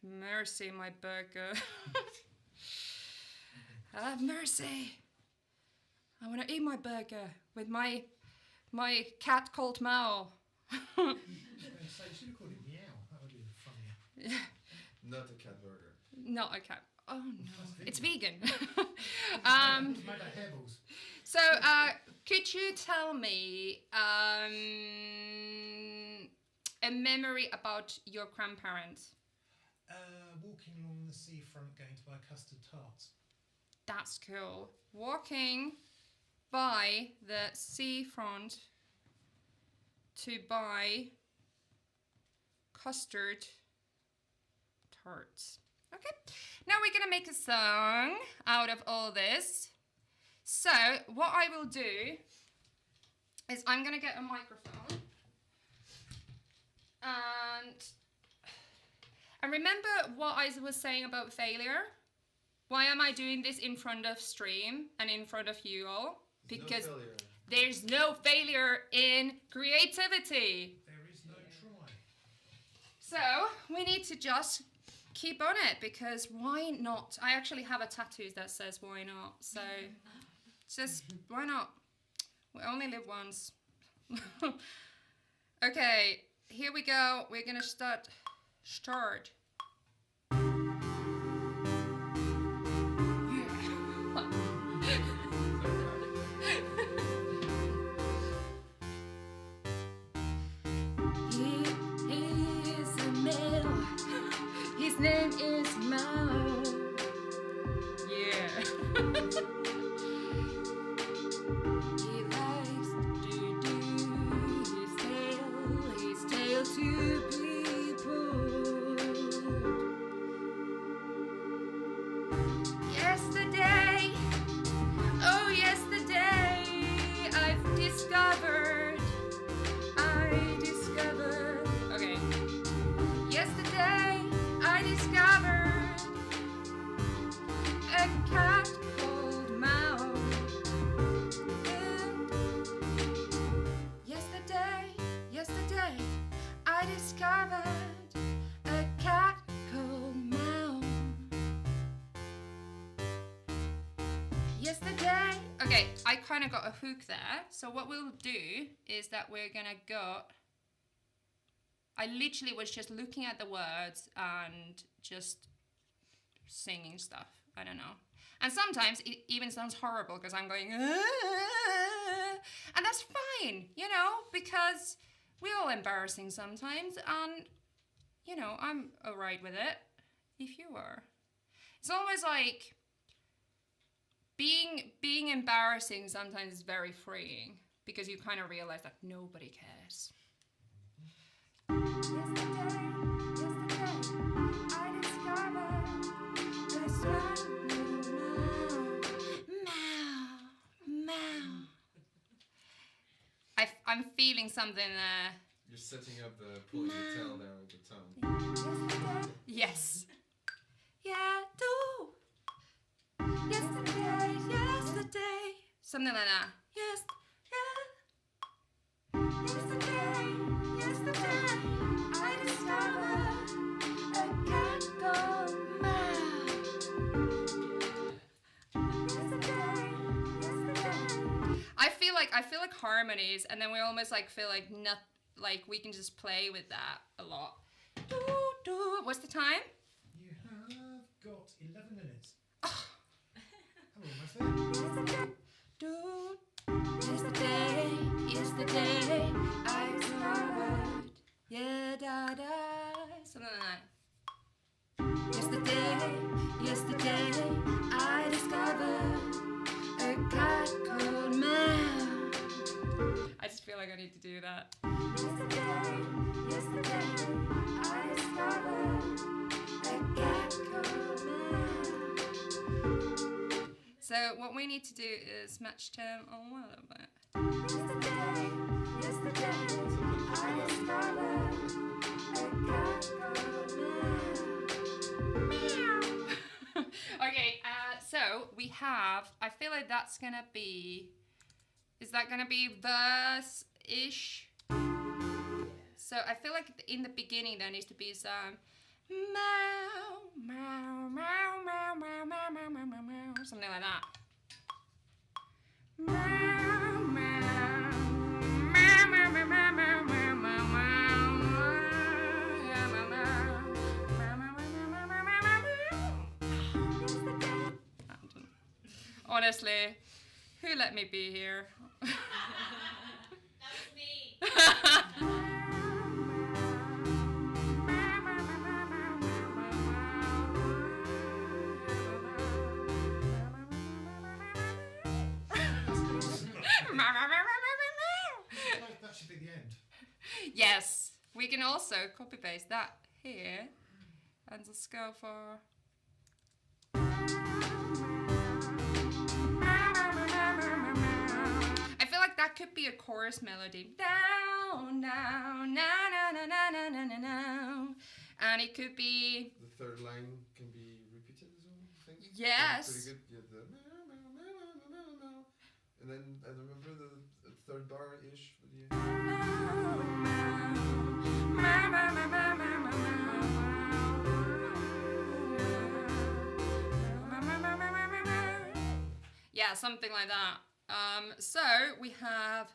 Mercy, my burger. Have mercy. I want to eat my burger with my cat called Mao. I was going to say, you should have called it Meow. That would have been funnier. Not a cat burger. Not a cat. Oh no, That's it's vegan. It's made out of hairballs. So, could you tell me a memory about your grandparents? Walking along the seafront going to buy custard tarts. That's cool. Walking by the seafront to buy custard tarts. Okay, now we're gonna make a song out of all this. So what I will do is I'm gonna get a microphone and remember what I was saying about failure? Why am I doing this in front of stream and in front of you all? There's Because no failure. there's no failure in creativity. There is no try. So we need to just keep on it because why not? I actually have a tattoo that says why not. So just why not? We only live once. Okay, here we go. We're gonna start. He likes to do his tail to people. Yesterday, oh yesterday, I've discovered. Okay. Yesterday, I discovered a cat called Mao. And yesterday, I discovered a cat called Mao. Yesterday. Okay, I kind of got a hook there. So what we'll do is that we're gonna go. I literally was just looking at the words and just singing stuff. I don't know. And sometimes it even sounds horrible because I'm going, and that's fine, you know, because we're all embarrassing sometimes, and you know, I'm alright with it if you are. It's always like being embarrassing sometimes is very freeing because you kind of realize that nobody cares. Yesterday, I discovered a meow. I'm feeling something there. You're setting up the pulling the tail there with the tongue. Yes. Yeah, do. Yesterday. Something like that. Yes, yeah. Yesterday, I discovered a cat called Mao. Yesterday. I feel like harmonies, and then we almost like feel like we can just play with that a lot. What's the time? You have got 11 minutes. Oh. I'm almost there. Yesterday, I discovered, yeah, da da, something like that. Yesterday, I discovered a cat called Mao. I just feel like I need to do that. Yesterday, I discovered a cat called Mao. So what we need to do is match them a little bit. Yesterday, I discovered a cat called Mao. Okay, so we have, I feel like that's gonna be, is that gonna be verse-ish? So I feel like in the beginning there needs to be some meow, meow, meow, meow, meow, meow, meow, meow, meow, meow, something like that. Meow, meow, meow, meow, meow, meow, meow, meow, meow, yeah, meow, meow, meow, meow, meow, meow, meow, meow. Honestly, who let me be here? That was me. That should be the end. Yes, we can also copy paste that here and just go for. I feel like that could be a chorus melody. Down, down, na na na na na na na na. And it could be. The third line can be repeated as well, I think. Yes. Pretty good. You have the meow, meow, meow, meow, meow, meow. And then I remember the third bar-ish. Yeah, something like that. So we have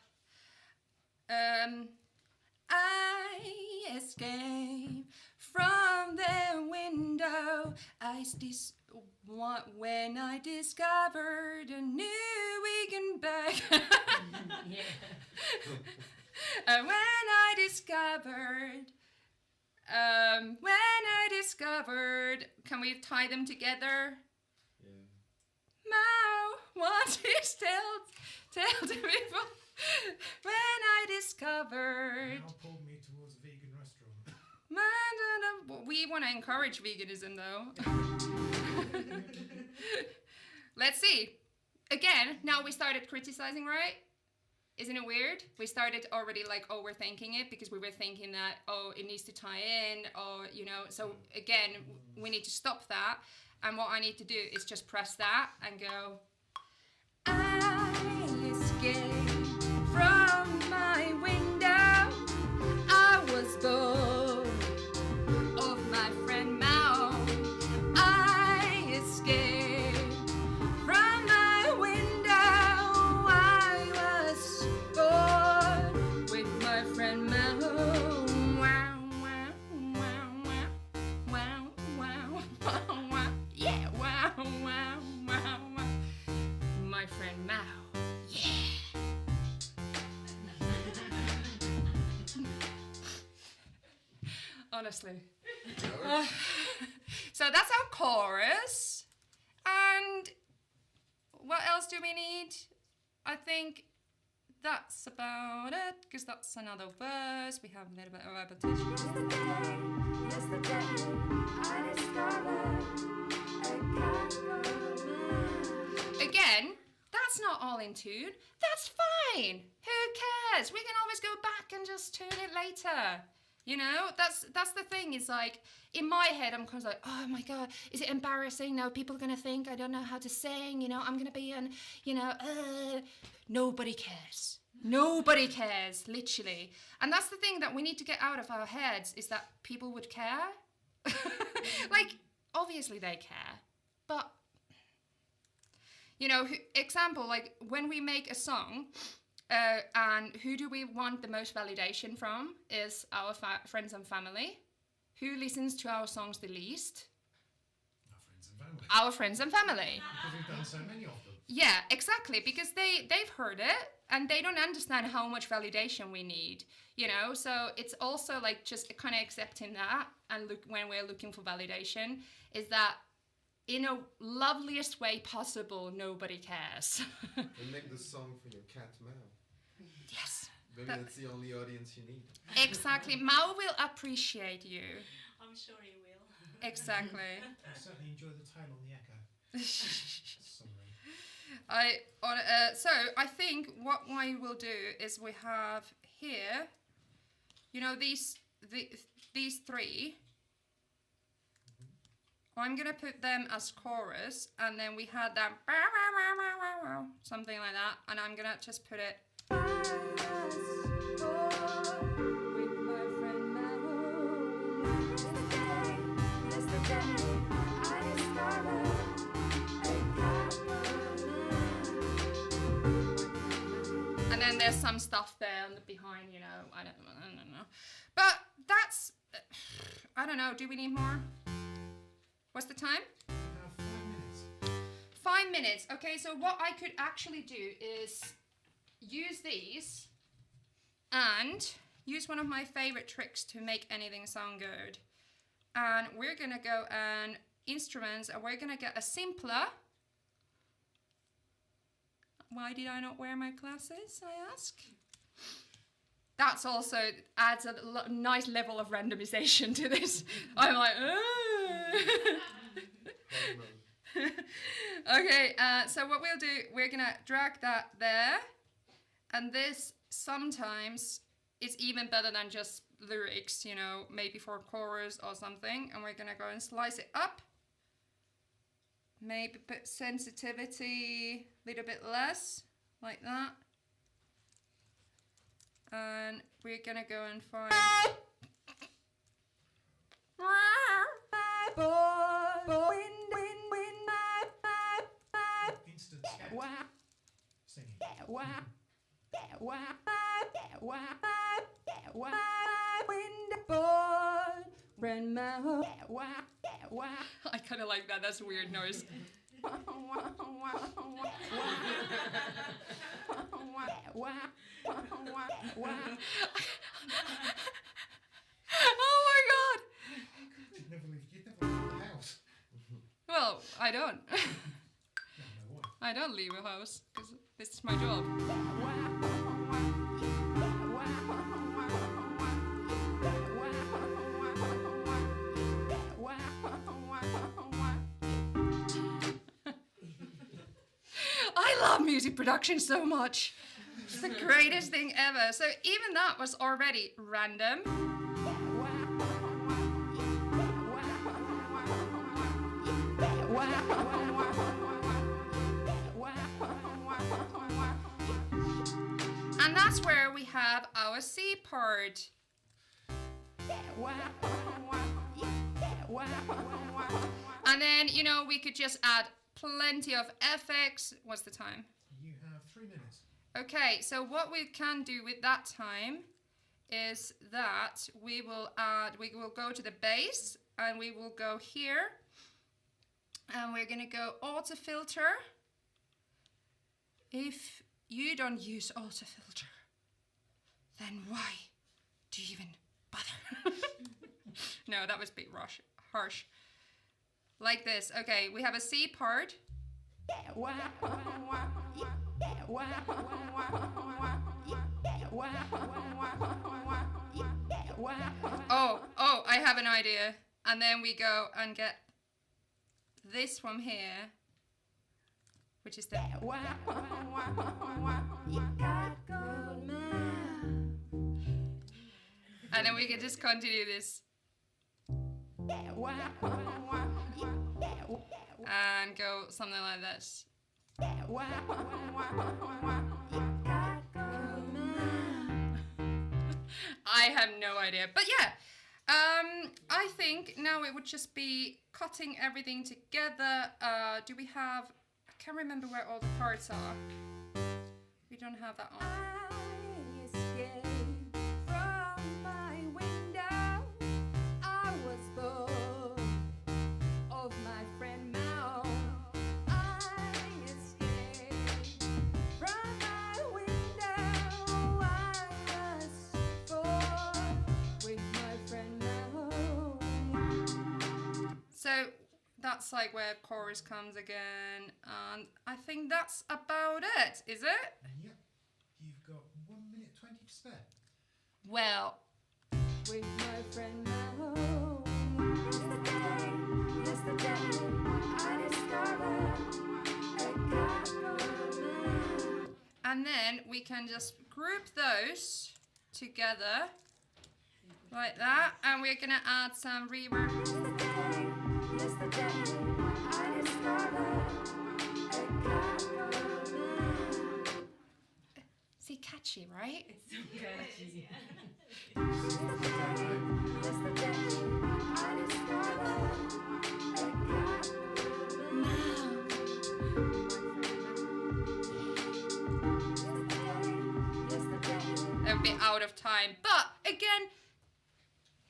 I escaped from the window. When I discovered a new weekend bag. When I discovered, can we tie them together? Yeah. Please tell the people when I discovered. Now pulled me towards a vegan restaurant. We want to encourage veganism though. Let's see. Again, now we started criticizing, right? Isn't it weird? We started already like overthinking it because we were thinking that, oh, it needs to tie in, or, you know, so again, we need to stop that. And what I need to do is just press that and go, I escaped from my window. I was bored of my friend Mao. I escaped from my window. I was bored with my friend Mao. Wow, wow, wow, wow, wow, wow, wow. Yeah, wow, wow, wow, wow. My friend Mao. Yeah. Honestly. So that's our chorus. And what else do we need? I think that's about it, because that's another verse. We have a little bit of repetition. Yesterday, I discovered again, that's not all in tune. That's fine. Who cares? We can always go back and just tune it later. You know, that's the thing. Is like in my head, I'm kind of like, oh my god, is it embarrassing? No, people are gonna think I don't know how to sing. You know, I'm gonna be in. You know, nobody cares. Nobody cares, literally. And that's the thing that we need to get out of our heads, is that people would care. Like, obviously they care, but you know, example, like when we make a song. And who do we want the most validation from? Is our friends and family. Who listens to our songs the least? Our friends and family. Because we've done so many of them. Yeah, exactly. Because they've heard it and they don't understand how much validation we need. You know, so it's also like just kind of accepting that, and look when we're looking for validation, is that in a loveliest way possible, nobody cares. And make the song for your cat Mao. Yes. Maybe that's the only audience you need. Exactly. Mao will appreciate you. I'm sure he will. Exactly. I certainly enjoy the tail on the echo. Sorry. So I think what we will do is we have here, you know, these three. I'm gonna put them as chorus, and then we had that something like that, and I'm gonna just put it. And then there's some stuff there on the behind, you know. I don't know. But that's, I don't know. Do we need more? What's the time? 5 minutes. 5 minutes. Okay, so what I could actually do is use these and use one of my favorite tricks to make anything sound good. And we're gonna go and instruments, and we're gonna get a simpler. Why did I not wear my glasses, I ask? That's also adds a nice level of randomization to this. I'm like, okay, so what we'll do, we're gonna drag that there, and this sometimes is even better than just lyrics, you know, maybe for a chorus or something, and we're gonna go and slice it up. Maybe put sensitivity a little bit less, like that. And we're gonna go and find Instant scat. Singing. I kind of like that. That's a weird noise. Oh my god! You'd never leave the house. Well, I don't. No, my wife I don't leave a house because this is my job. I love music production so much. It's the greatest thing ever. So even that was already random. And that's where we have our C part. And then, you know, we could just add plenty of effects. What's the time? You have 3 minutes. Okay, so what we can do with that time is that we will go to the bass and we will go here and we're gonna go auto filter. If you don't use auto filter, then why do you even bother? No, that was a bit harsh. Like this. Okay, we have a C part. Oh, I have an idea. And then we go and get this from here, which is the... And then we can just continue this. And go something like this. I have no idea. But yeah, I think now it would just be cutting everything together. Do we have... I can't remember where all the parts are. We don't have that on. So that's like where chorus comes again, and I think that's about it, is it? Yep. You've got 1 minute 20 to spare. Well, with my friend now. Yesterday, I discovered a compliment. And then we can just group those together like that, and we're gonna add some reverb. Yesterday, I discovered a compliment. See, catchy, right? It's so catchy. Yesterday, I discovered a compliment. A bit out of time, but again,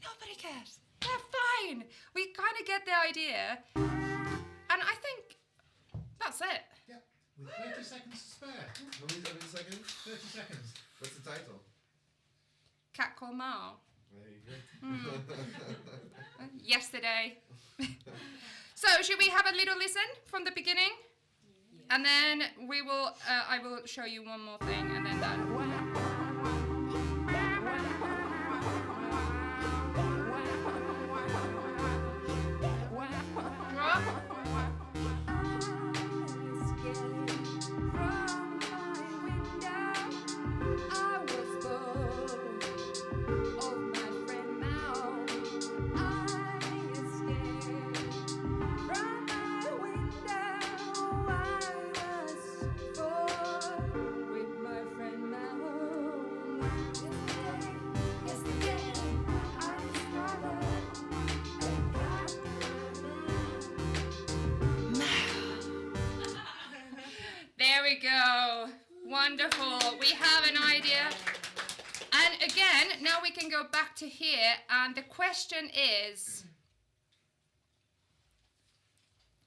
nobody cares. They're fine. We kind of get the idea, and I think that's it. Yep. With 30 seconds to spare. How many seconds? 30 seconds. What's the title? Cat called Mao. There you go. Yesterday. So should we have a little listen from the beginning? And then we will. I will show you one more thing, and then that. Drop. There we go. Wonderful. We have an idea. And again, now we can go back to here, and the question is,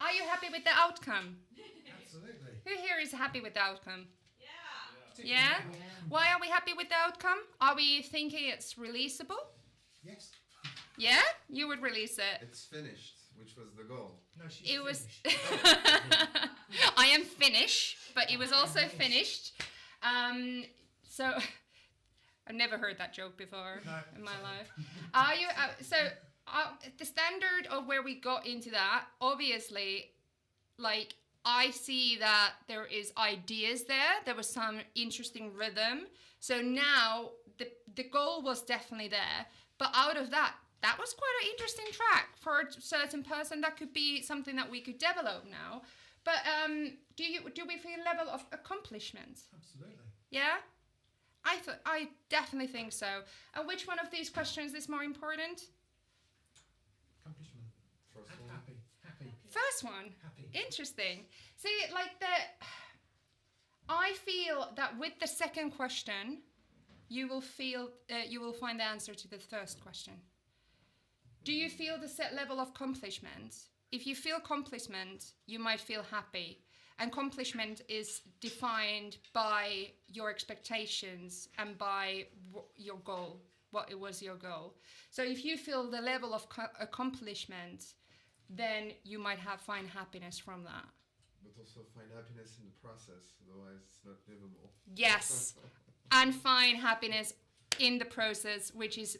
are you happy with the outcome? Absolutely. Who here is happy with the outcome? Yeah? Yeah? Why are we happy with the outcome? Are we thinking it's releasable? Yes. Yeah? You would release it. It's finished. which was the goal. No, she's It was. Finnish. I am Finnish, but it was also finished. So I've never heard that joke before No, in my sorry. life. Are you? The standard of where we got into that, obviously, like I see that there is ideas there. There was some interesting rhythm. So now the goal was definitely there. But out of that was quite an interesting track for a certain person. That could be something that we could develop now. But do we feel a level of accomplishment? Absolutely. Yeah, I definitely think so. And which one of these questions is more important? Accomplishment. First And one. happy. First one. Happy. Interesting. See, like I feel that with the second question, you will find the answer to the first question. Do you feel the set level of accomplishment? If you feel accomplishment, you might feel happy. And accomplishment is defined by your expectations and by your goal, what it was your goal. So if you feel the level of accomplishment, then you might find happiness from that. But also find happiness in the process, otherwise it's not livable. Yes, and find happiness in the process, which is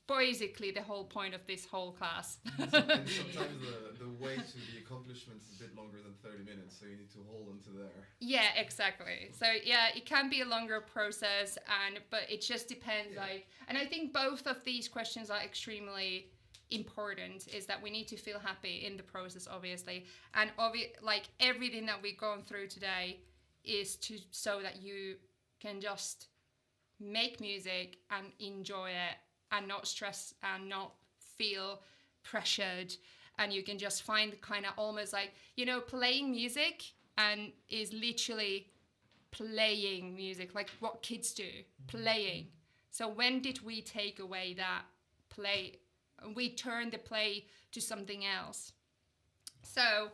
basically the whole point of this whole class. And sometimes the way to the accomplishment is a bit longer than 30 minutes, so you need to hold on to there. Yeah, exactly. So yeah, it can be a longer process, but it just depends. Yeah. And I think both of these questions are extremely important. Is that we need to feel happy in the process, obviously, and like everything that we've gone through today is so that you can just make music and enjoy it and not stress and not feel pressured, and you can just find kind of almost like, playing music and is literally playing music, like what kids do, playing. So when did we take away that play? We turn the play to something else. So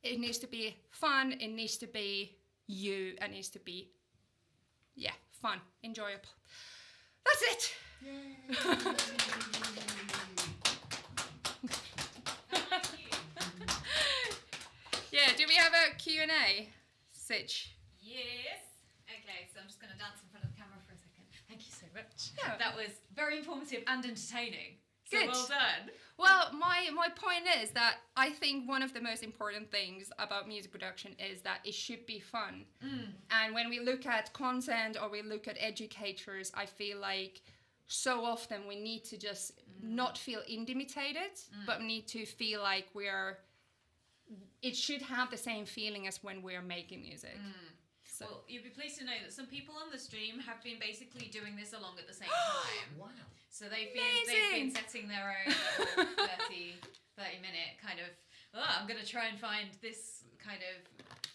it needs to be fun, it needs to be you, and it needs to be, fun, enjoyable. That's it. Yeah, do we have a Q&A, Sitch? Yes. Okay, so I'm just going to dance in front of the camera for a second. Thank you so much. Yeah. That was very informative and entertaining. So Good. well done. Well, my point is that I think one of the most important things about music production is that it should be fun. And when we look at content or we look at educators, I feel like so often we need to just not feel intimidated, but need to feel like it should have the same feeling as when we're making music. So. Well, you'd be pleased to know that some people on the stream have been basically doing this along at the same time. Wow. So they've been setting their own little 30 minute kind of, I'm going to try and find this kind of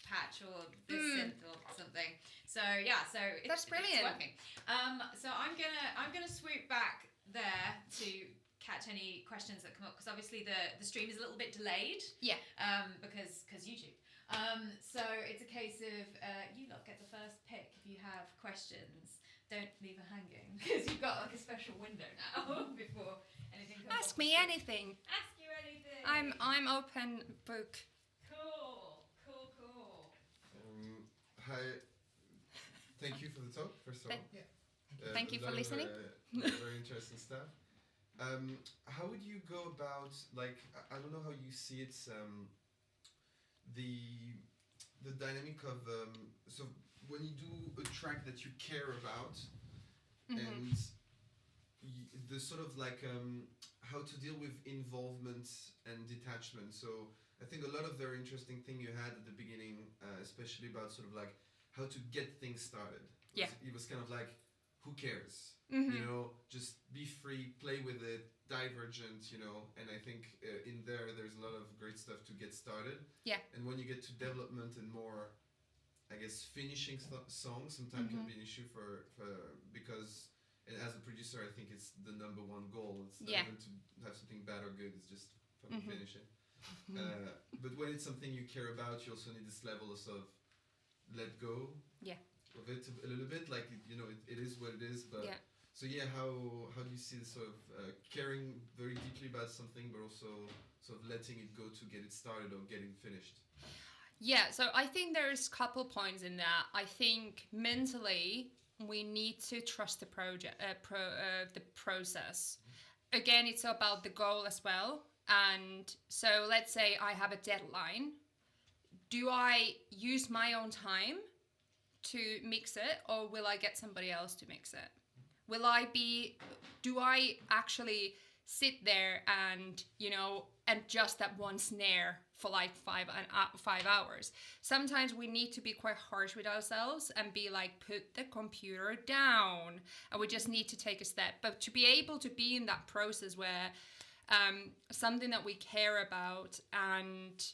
patch or this synth or something. So yeah, That's brilliant. It's working. So I'm gonna swoop back there to catch any questions that come up, because obviously the stream is a little bit delayed. Yeah. Because YouTube. So it's a case of you lot get the first pick if you have questions. Don't leave her hanging, because you've got like a special window now before anything comes Ask off me the screen. anything. Ask you anything. I'm open book. Cool. Hi. Thank you for the talk, first of all. Thank you for Learned listening. Very interesting stuff. How would you go about, like, I don't know how you see it, the dynamic of, so when you do a track that you care about, and the sort of like how to deal with involvement and detachment. So I think a lot of very interesting thing you had at the beginning, especially about sort of like how to get things started. Yeah. It was kind of like, who cares? Mm-hmm. You know, just be free, play with it, divergent, you know, and I think in there's a lot of great stuff to get started. Yeah. And when you get to development and more, I guess, finishing songs sometimes can be an issue for because, and as a producer, I think it's the number one goal. It's not even to have something bad or good, it's just fucking finish it. But when it's something you care about, you also need this level of sort of let go of it a little bit, like, you know, it is what it is, but So yeah, how do you see this sort of caring very deeply about something, but also sort of letting it go to get it started or getting finished? Yeah, so I think there's a couple points in that. I think mentally we need to trust the the process. Again, it's about the goal as well. And so let's say I have a deadline. Do I use my own time to mix it, or will I get somebody else to mix it? Do I actually sit there and, adjust that one snare for like 5 hours? Sometimes we need to be quite harsh with ourselves and be like, put the computer down, and we just need to take a step. But to be able to be in that process where something that we care about, and,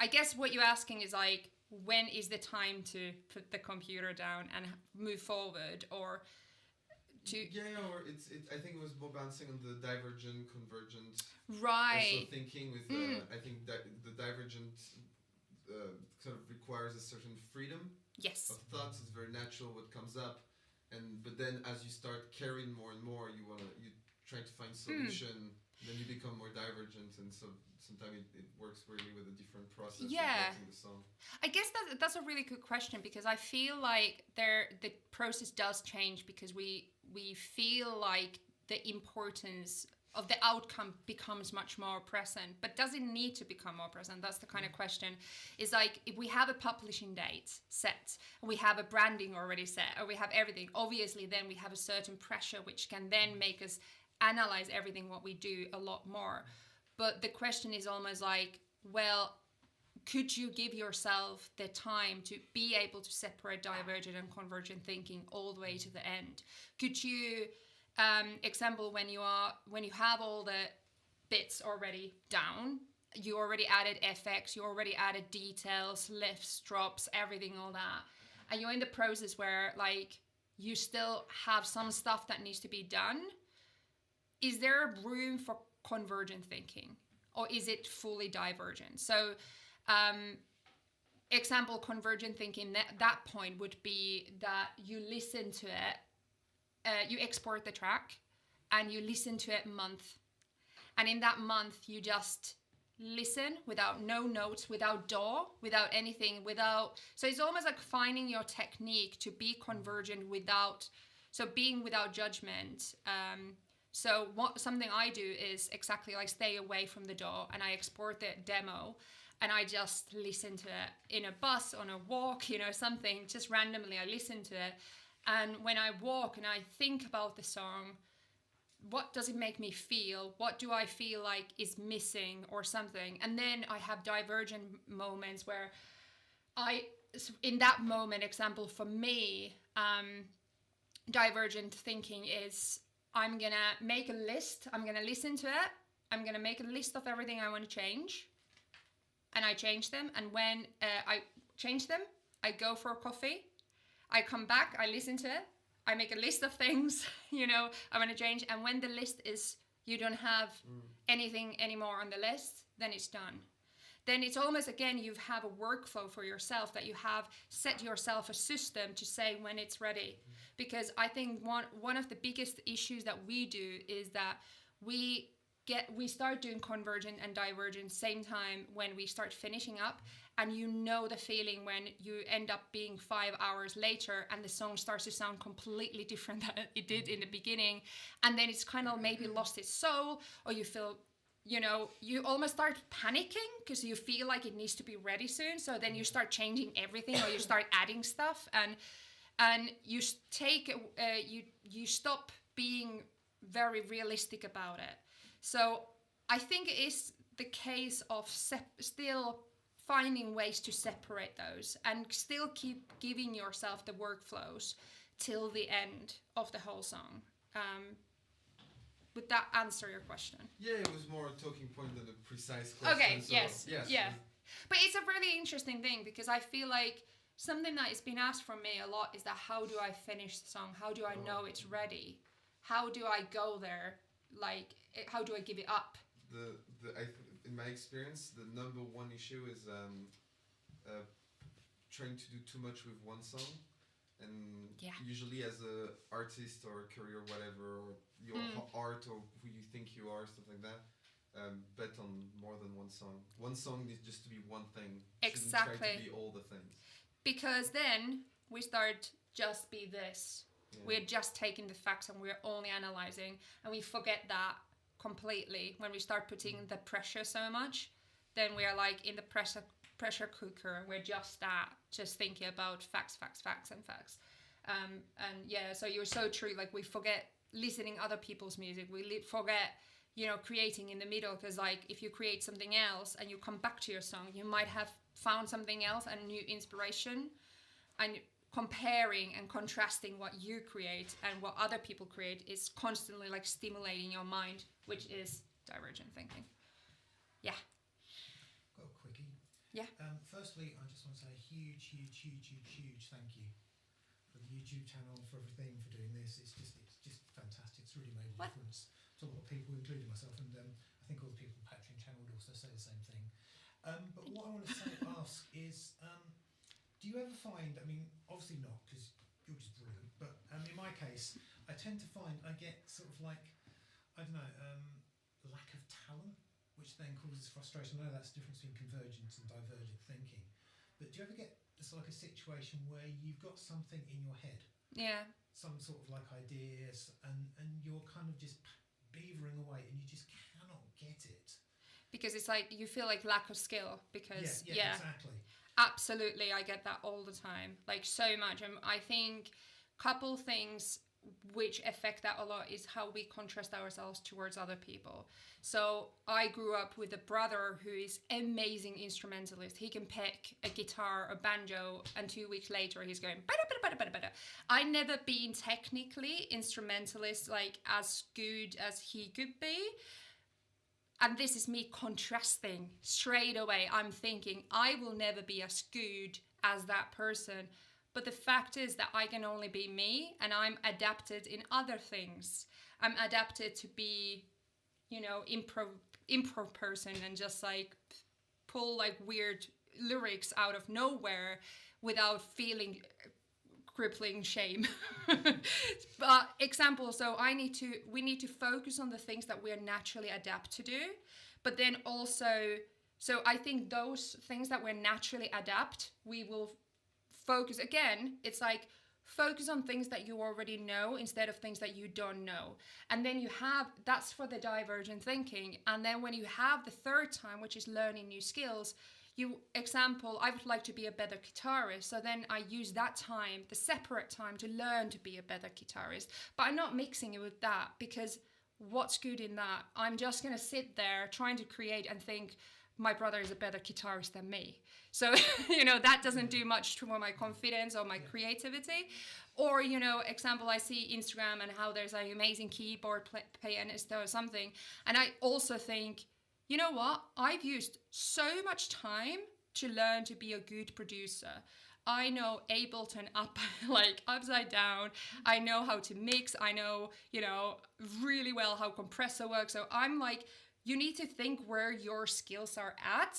I guess what you're asking is like, when is the time to put the computer down and move forward, or to... Yeah, or I think it was more bouncing on the divergent, convergent. Right. Also thinking with, I think that the divergent sort of requires a certain freedom Yes. of thoughts. It's very natural what comes up, but then as you start caring more and more, you try to find solution. Then you become more divergent, and so sometimes it works really with a different process. Yeah. Of writing the song. I guess that's a really good question, because I feel like the process does change, because we feel like the importance of the outcome becomes much more present. But does it need to become more present? That's the kind of question. Is like, if we have a publishing date set, and we have a branding already set, or we have everything, obviously then we have a certain pressure which can then make us analyze everything what we do a lot more. But the question is almost like, well, could you give yourself the time to be able to separate divergent and convergent thinking all the way to the end? Could you, example, when you have all the bits already down, you already added effects, you already added details, lifts, drops, everything, all that, and you're in the process where like you still have some stuff that needs to be done, is there room for convergent thinking, or is it fully divergent? So example, convergent thinking, that point would be that you listen to it, you export the track and you listen to it a month, and in that month you just listen without no notes, without DAW, without anything, so it's almost like finding your technique to be convergent being without judgment. So something I do is exactly like stay away from the DAW, and I export the demo, and I just listen to it in a bus, on a walk, something, just randomly I listen to it. And when I walk and I think about the song, what does it make me feel? What do I feel like is missing or something? And then I have divergent moments where in that moment, example for me, divergent thinking is, I'm going to make a list. I'm going to listen to it. I'm going to make a list of everything I want to change. And I change them. And when I change them, I go for a coffee. I come back. I listen to it. I make a list of things, I want to change. And when the list is, you don't have anything anymore on the list, then it's done. Then it's almost, again, you have a workflow for yourself, that you have set yourself a system to say when it's ready. Because I think one of the biggest issues that we do is that we start doing convergent and divergent same time when we start finishing up, and the feeling when you end up being 5 hours later and the song starts to sound completely different than it did in the beginning, and then it's kind of maybe lost its soul, or you feel, you almost start panicking because you feel like it needs to be ready soon, so then you start changing everything, or you start adding stuff, and you you stop being very realistic about it. So I think it is the case of still finding ways to separate those and still keep giving yourself the workflows till the end of the whole song. Would that answer your question? Yeah, it was more a talking point than a precise question. Okay, so, yes. Yeah. Yes. But it's a really interesting thing, because I feel like something that has been asked from me a lot is that, how do I finish the song? How do I know it's ready? How do I go there? Like, how do I give it up? In my experience, the number one issue is trying to do too much with one song. And Yeah. usually as a artist or a career, whatever, or your art or who you think you are, stuff like that, bet on more than one song. One song needs just to be one thing. Shouldn't try Exactly. to be all the things. Because then we start just be this. Yeah. We're just taking the facts and we're only analyzing, and we forget that completely when we start putting the pressure so much. Then we are like in the pressure cooker, and we're just thinking about facts. And yeah, so you're so true. Like we forget listening other people's music. We forget, creating in the middle, because like if you create something else and you come back to your song, you might have found something else and new inspiration. And comparing and contrasting what you create and what other people create is constantly like stimulating your mind, which is divergent thinking. Yeah. Got a quickie. Yeah. Firstly, I just want to say a huge thank you for the YouTube channel, for everything, for doing this. It's just fantastic. It's really made a difference to a lot of people, including myself, and I think all the people on the Patreon channel would also say the same thing. But what I want to ask is, do you ever find, I mean, obviously not, because you're just brilliant, but in my case, I tend to find I get sort of like, I don't know, lack of talent, which then causes frustration. I know that's the difference between convergent and divergent thinking, but do you ever get it's like a situation where you've got something in your head, Yeah. some sort of like ideas, and you're kind of just beavering away and you just cannot get it? Because it's like you feel like lack of skill, because yeah, exactly. Absolutely, I get that all the time, like so much. And I think couple things which affect that a lot is how we contrast ourselves towards other people. So I grew up with a brother who is amazing instrumentalist. He can pick a guitar, a banjo, and 2 weeks later he's going bada, bada, bada, bada, bada. I never been technically instrumentalist like as good as he could be. And this is me contrasting straight away. I'm thinking I will never be as good as that person. But the fact is that I can only be me, and I'm adapted in other things. I'm adapted to be, improv person and just like pull like weird lyrics out of nowhere without feeling crippling shame. But example, so we need to focus on the things that we're naturally adapt to do, but then also, so I think those things that we're naturally adapt, we will focus again. It's like focus on things that you already know instead of things that you don't know. And then that's for the divergent thinking. And then when you have the third time, which is learning new skills, I would like to be a better guitarist. So then I use that time, the separate time, to learn to be a better guitarist. But I'm not mixing it with that, because what's good in that? I'm just going to sit there trying to create and think, my brother is a better guitarist than me. So, that doesn't do much to my confidence or my creativity. Or, example, I see Instagram and how there's an amazing keyboard pianist or something. And I also think, you know what? I've used so much time to learn to be a good producer. I know Ableton upside down. I know how to mix. I know, really well how compressor works. So I'm like, you need to think where your skills are at,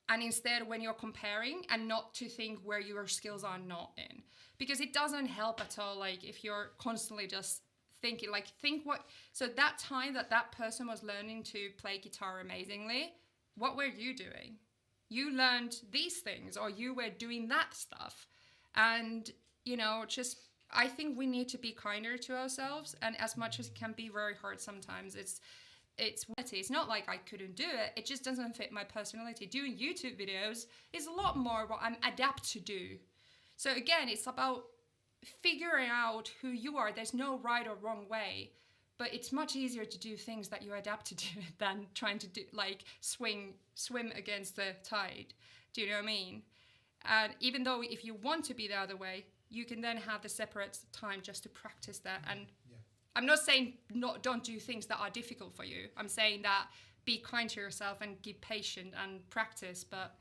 and instead when you're comparing, and not to think where your skills are not in, because it doesn't help at all. Like if you're constantly just thinking, so that time that person was learning to play guitar amazingly, what were you doing? You learned these things, or you were doing that stuff. And, I think we need to be kinder to ourselves, and as much as it can be very hard sometimes, it's not like I couldn't do it. It just doesn't fit my personality. Doing YouTube videos is a lot more what I'm adapt to do. So again, it's about figuring out who you are. There's no right or wrong way, but it's much easier to do things that you adapt to do than trying to do like swim against the tide. Do you know what I mean? And even though if you want to be the other way, you can then have the separate time just to practice that. And I'm not saying don't do things that are difficult for you. I'm saying that be kind to yourself and be patient and practice. But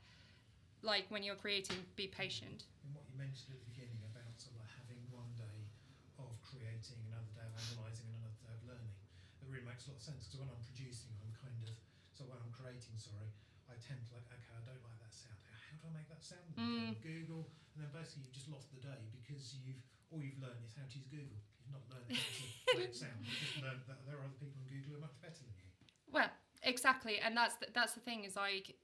like when you're creating, be patient. And what you mentioned at the beginning about sort of like having one day of creating, another day of analysing, and another day of learning, that really makes a lot of sense. Because when I'm producing, when I'm creating, I tend to like, okay, I don't like that sound. How do I make that sound? And go on Google, and and then basically you've just lost the day because all you've learned is how to use Google. You've not learned how to play it sound. You've just learned that there are other people on Google who are much better than you. Well, exactly, and that's the thing is like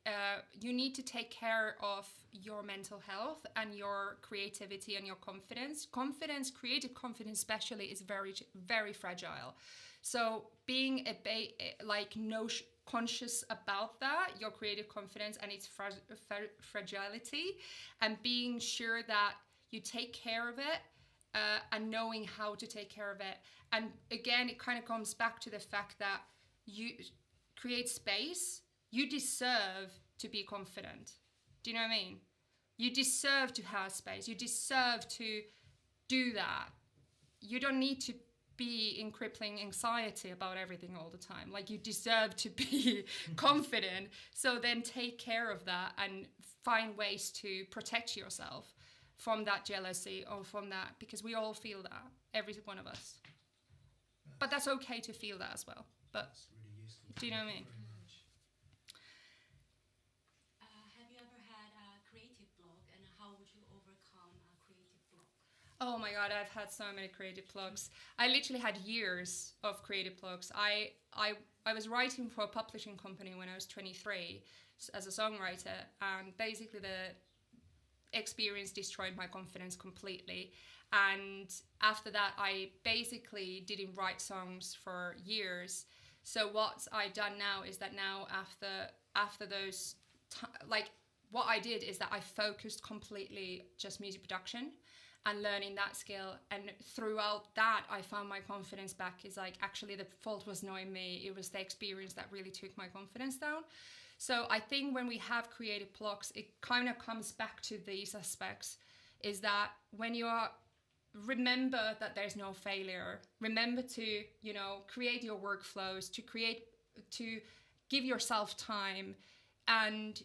you need to take care of your mental health and your creativity and your confidence. Creative confidence especially, is very, very fragile. So being conscious about that, your creative confidence and its fragility, and being sure that you take care of it, and knowing how to take care of it. And again, it kind of comes back to the fact that you create space. You deserve to be confident. Do you know what I mean? You deserve to have space. You deserve to do that. You don't need to be in crippling anxiety about everything all the time. Like, you deserve to be confident. So then take care of that and find ways to protect yourself from that jealousy or from that, because we all feel that, every one of us. But that's okay to feel that as well. But That's really useful. do you know what I mean? Very much. Have you ever had a creative block, and how would you overcome a creative block? Oh my god, I've had so many creative blocks. I literally had years of creative blocks. I was writing for a publishing company when I was 23 as a songwriter, and basically the experience destroyed my confidence completely. And after that, I basically didn't write songs for years. So what I've done now is that now after those what I did is that I focused completely just music production and learning that skill, and throughout that I found my confidence back. Is like, actually the fault was not in me, it was the experience that really took my confidence down. So I think when we have creative blocks, it kind of comes back to these aspects, is that when you are, remember that there's no failure. Remember to, create your workflows, to give yourself time, and,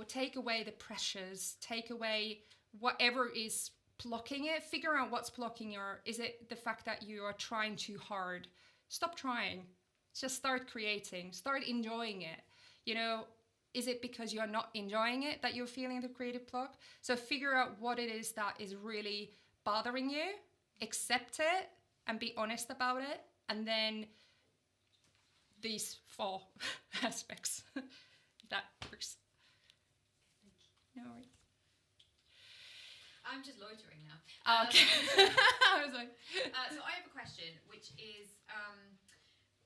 take away the pressures, take away whatever is blocking it. Figure out what's blocking is it the fact that you are trying too hard? Stop trying. Just start creating, start enjoying it. Is it because you're not enjoying it that you're feeling the creative block? So figure out what it is that is really bothering you, accept it, and be honest about it. And then these 4 aspects, that works. No worries. I'm just loitering now. Okay. I was like... So I have a question, which is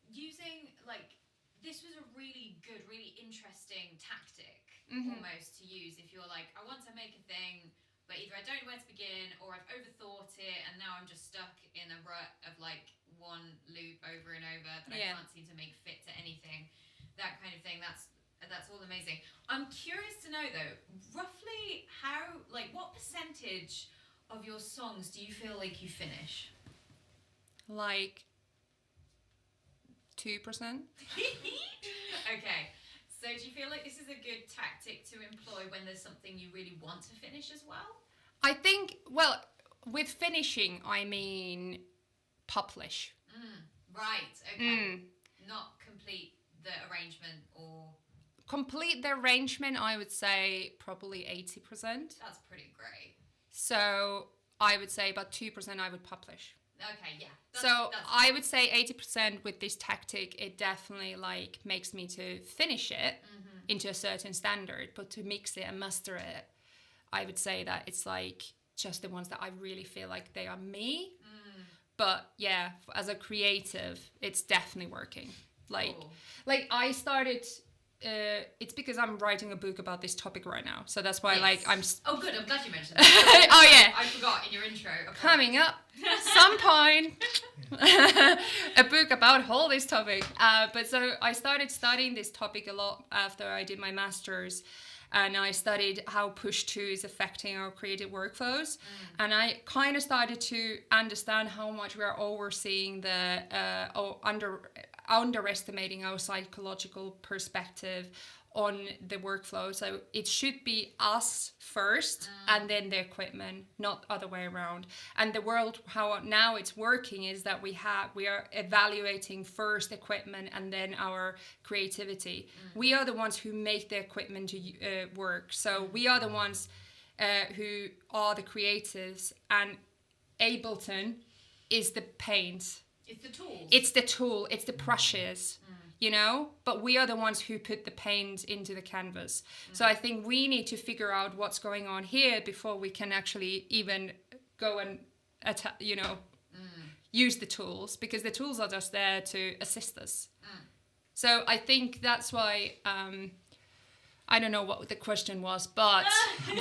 using, this was a really good, really interesting tactic, almost, to use if you're like, I want to make a thing, but either I don't know where to begin, or I've overthought it, and now I'm just stuck in a rut of one loop over and over that I can't seem to make fit to anything. That kind of thing. That's all amazing. I'm curious to know though, roughly what percentage of your songs do you feel like you finish? 2%. Okay, so do you feel like this is a good tactic to employ when there's something you really want to finish as well? I think, with finishing, I mean publish. Right, okay. Not complete the arrangement or... Complete the arrangement, I would say probably 80%. That's pretty great. So I would say about 2% I would publish. Okay, yeah. So I would say 80% with this tactic, it definitely makes me to finish it into a certain standard, but to mix it and master it, I would say that it's just the ones that I really feel like they are me. But yeah, as a creative, it's definitely working. Cool. I started... it's because I'm writing a book about this topic right now, so that's why I'm. Oh, good! I'm glad you mentioned that. Oh yeah, I forgot in your intro. Coming up, some point, a book about all this topic. But so I started studying this topic a lot after I did my master's, and I studied how push-to is affecting our creative workflows, and I kind of started to understand how much we are overseeing underestimating our psychological perspective on the workflow. So it should be us first and then the equipment, not other way around. And the world, how now it's working, is that we are evaluating first equipment and then our creativity. We are the ones who make the equipment to work. So we are the ones who are the creatives, and Ableton is the paint. It's the tools. It's the tool, it's the brushes, you know? But we are the ones who put the paint into the canvas. So I think we need to figure out what's going on here before we can actually even go and, use the tools, because the tools are just there to assist us. So I think that's why, I don't know what the question was, but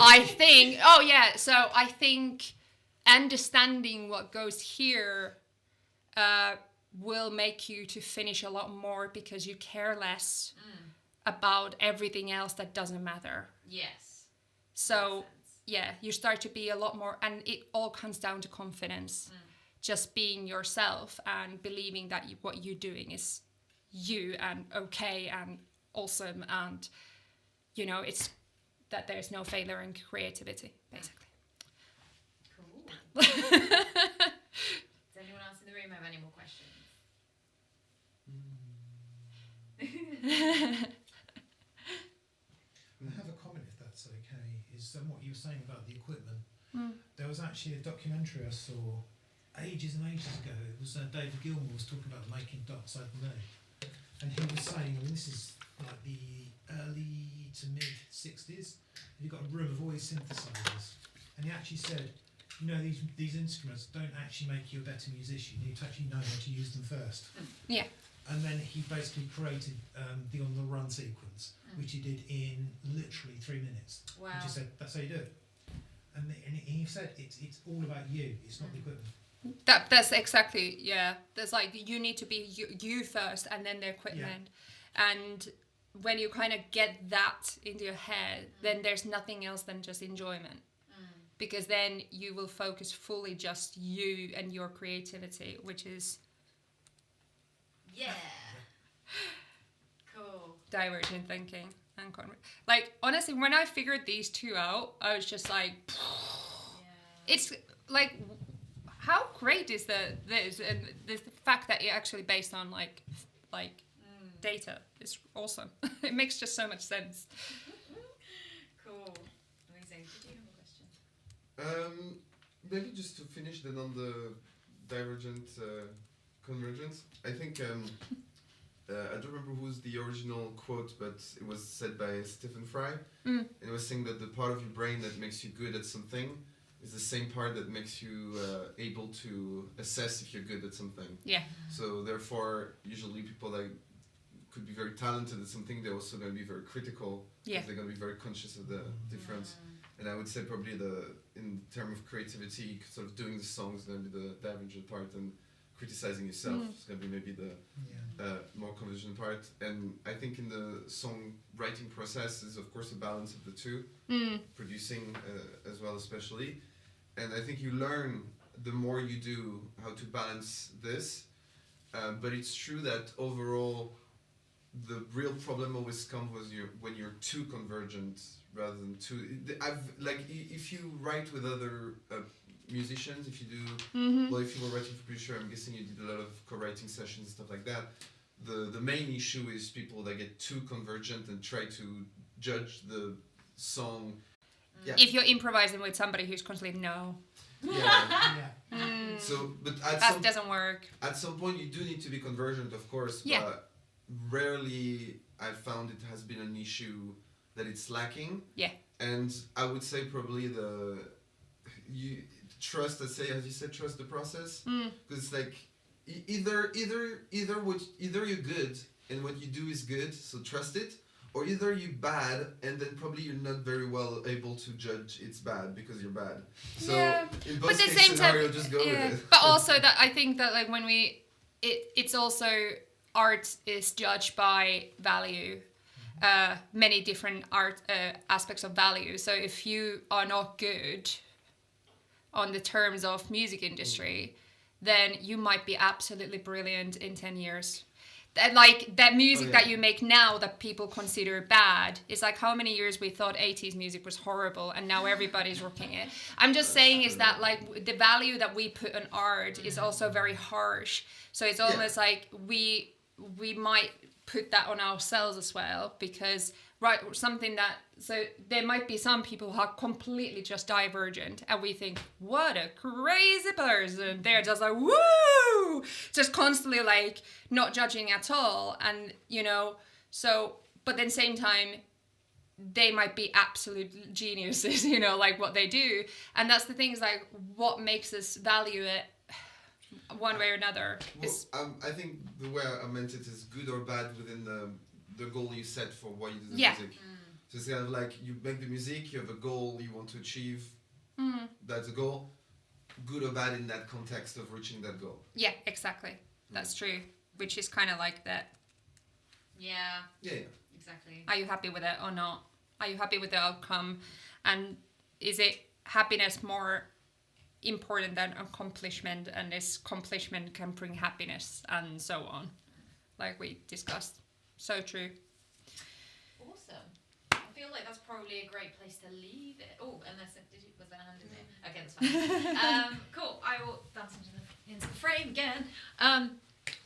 I think, I think understanding what goes here will make you to finish a lot more, because you care less about everything else that doesn't matter. Yes. So yeah, you start to be a lot more, and it all comes down to confidence. Just being yourself and believing that what you're doing is you and okay and awesome, and it's that there's no failure in creativity, basically. Cool. Does anyone else in the room have any more questions? I have a comment, if that's okay, is what you were saying about the equipment. There was actually a documentary I saw ages and ages ago. It was David Gilmour was talking about making Dark Side of the Moon, and he was saying, I mean, this is like the early to mid 60s. You've got a room of all these synthesizers, and he actually said, these instruments don't actually make you a better musician. You need to actually know how to use them first. Yeah. And then he basically created the On the Run sequence, which he did in literally 3 minutes. Wow. He just said, that's how you do it. And he said, it's all about you, it's not the equipment. That's exactly, yeah. There's like, you need to be you first, and then the equipment. Yeah. And when you kind of get that into your head, then there's nothing else than just enjoyment. Because then you will focus fully just you and your creativity, which is... Yeah. Cool. Divergent thinking and like, honestly, when I figured these two out, I was just like, it's like, how great is this, and the fact that it's actually based on like data is awesome. It makes just so much sense. Cool. Amazing. Did you have a question? Maybe just to finish then on the divergent convergence. I think I don't remember who's the original quote, but it was said by Stephen Fry. And it was saying that the part of your brain that makes you good at something is the same part that makes you able to assess if you're good at something. Yeah. So therefore, usually people that could be very talented at something, they're also going to be very critical. Yeah. They're going to be very conscious of the difference. And I would say probably in terms of creativity, sort of doing the song is going to be the divergent part, and criticizing yourself is going to be maybe the more convergent part. And I think in the songwriting process is of course a balance of the two, producing as well especially. And I think you learn the more you do how to balance this. But it's true that overall the real problem always comes when you're too convergent rather than too... if you write with other musicians, if you do... Well, if you were writing for producer, I'm guessing you did a lot of co-writing sessions and stuff like that. The main issue is people that get too convergent and try to judge the song. Yeah. If you're improvising with somebody who's constantly no. So, but that doesn't work. At some point, you do need to be convergent, of course. Yeah. But rarely I've found it has been an issue that it's lacking. Yeah. And I would say probably you trust. Let's say, as you said, trust the process. Because it's like either you're good and what you do is good, so trust it. Or either you're bad, and then probably you're not very well able to judge it's bad because you're bad. So in both case scenario, just go with it. But also that I think that like when it's also art is judged by value, many different art aspects of value. So if you are not good on the terms of music industry, then you might be absolutely brilliant in 10 years. Like that music that you make now that people consider bad, it's like how many years we thought 80s music was horrible and now everybody's rocking it. I'm just saying is that like the value that we put on art is also very harsh. So it's almost like we might put that on ourselves as well, because right, something that, so there might be some people who are completely just divergent, and we think, what a crazy person. They're just like, woo! Just constantly like not judging at all. And, you know, so, but then same time, they might be absolute geniuses, you know, like what they do. And that's the thing is like, what makes us value it one way or another? Well, I think the way I meant it is good or bad within the goal you set for why you do the music. So it's kind of like you make the music, you have a goal you want to achieve. That's a goal. Good or bad in that context of reaching that goal. Yeah, exactly. That's true. Which is kind of like that. Yeah. Yeah. Exactly. Are you happy with it or not? Are you happy with the outcome? And is it happiness more important than accomplishment? And this accomplishment can bring happiness and so on, like we discussed. So true. Awesome. I feel like that's probably a great place to leave it. Oh, unless was there a hand in there? Okay, that's fine. Cool. I will dance into the frame again.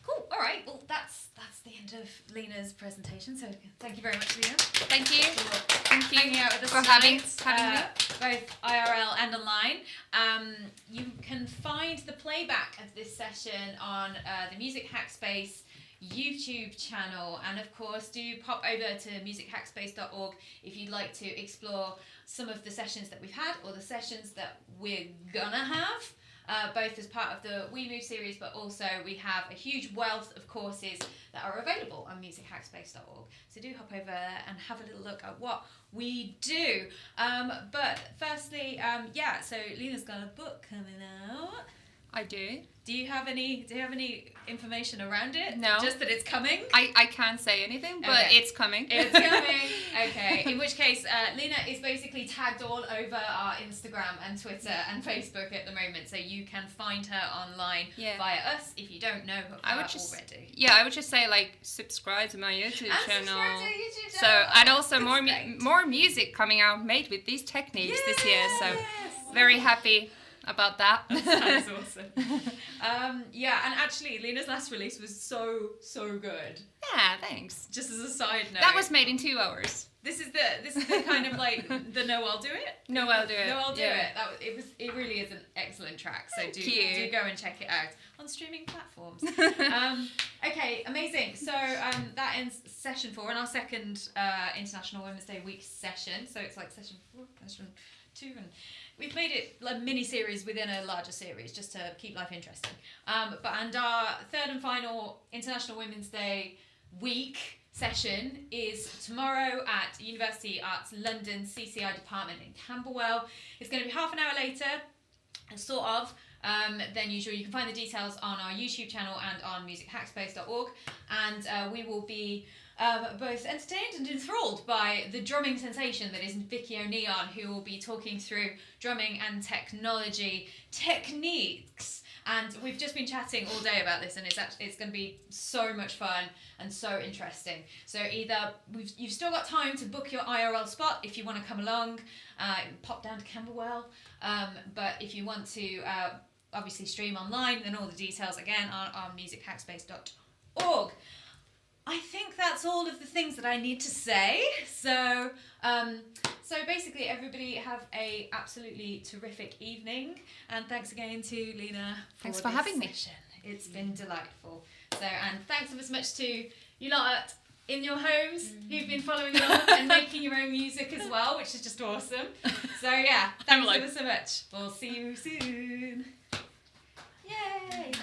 Cool. All right. Well, that's the end of Liina's presentation. So thank you very much, Liina. Thank you. Thank you hanging out with us for tonight, having me. both IRL and online. You can find the playback of this session on the Music Hackspace YouTube channel, and of course do pop over to musichackspace.org if you'd like to explore some of the sessions that we've had or the sessions that we're gonna have, both as part of the We Move series, but also we have a huge wealth of courses that are available on musichackspace.org. So do hop over there and have a little look at what we do. But firstly, so Liina's got a book coming out. I do. Do you have any information around it? No. Just that it's coming? I can't say anything, but Okay. it's coming. It's coming. Okay. In which case, Liina is basically tagged all over our Instagram and Twitter and Facebook at the moment, so you can find her online via us if you don't know her already. Yeah, I would just say like subscribe to my YouTube And channel. subscribe to YouTube So channel. and also That's more music coming out made with these techniques this year. So Yes. very happy about that. That's awesome. And actually, Liina's last release was so good. Yeah, thanks. Just as a side note, That was made in 2 hours. This is the kind of like the No I'll Do It. No, I'll do it. No I'll Do Yeah. It. It really is an excellent track. So do you. go and check it out on streaming platforms. Okay, amazing. So that ends session 4 and our second International Women's Day week session. So it's like session 4, session 2, and we've made it like mini series within a larger series just to keep life interesting. And our third and final International Women's Day week session is tomorrow at University Arts London CCI department in Camberwell. It's going to be half an hour later, sort of, than usual. You can find the details on our YouTube channel and on musichackspace.org, and we will be both entertained and enthralled by the drumming sensation that is Vicky O'Neon, who will be talking through drumming and technology techniques. And we've just been chatting all day about this, and it's going to be so much fun and so interesting. So either you've still got time to book your IRL spot if you want to come along, pop down to Camberwell. But if you want to obviously stream online, then all the details again are on musichackspace.org. I think that's all of the things that I need to say. So basically, everybody have a absolutely terrific evening, and thanks again to Liina. Thanks for having me. It's been delightful. So, and thanks so much to you lot in your homes who've been following along and making your own music as well, which is just awesome. So yeah, thanks ever so much. We'll see you soon. Yay!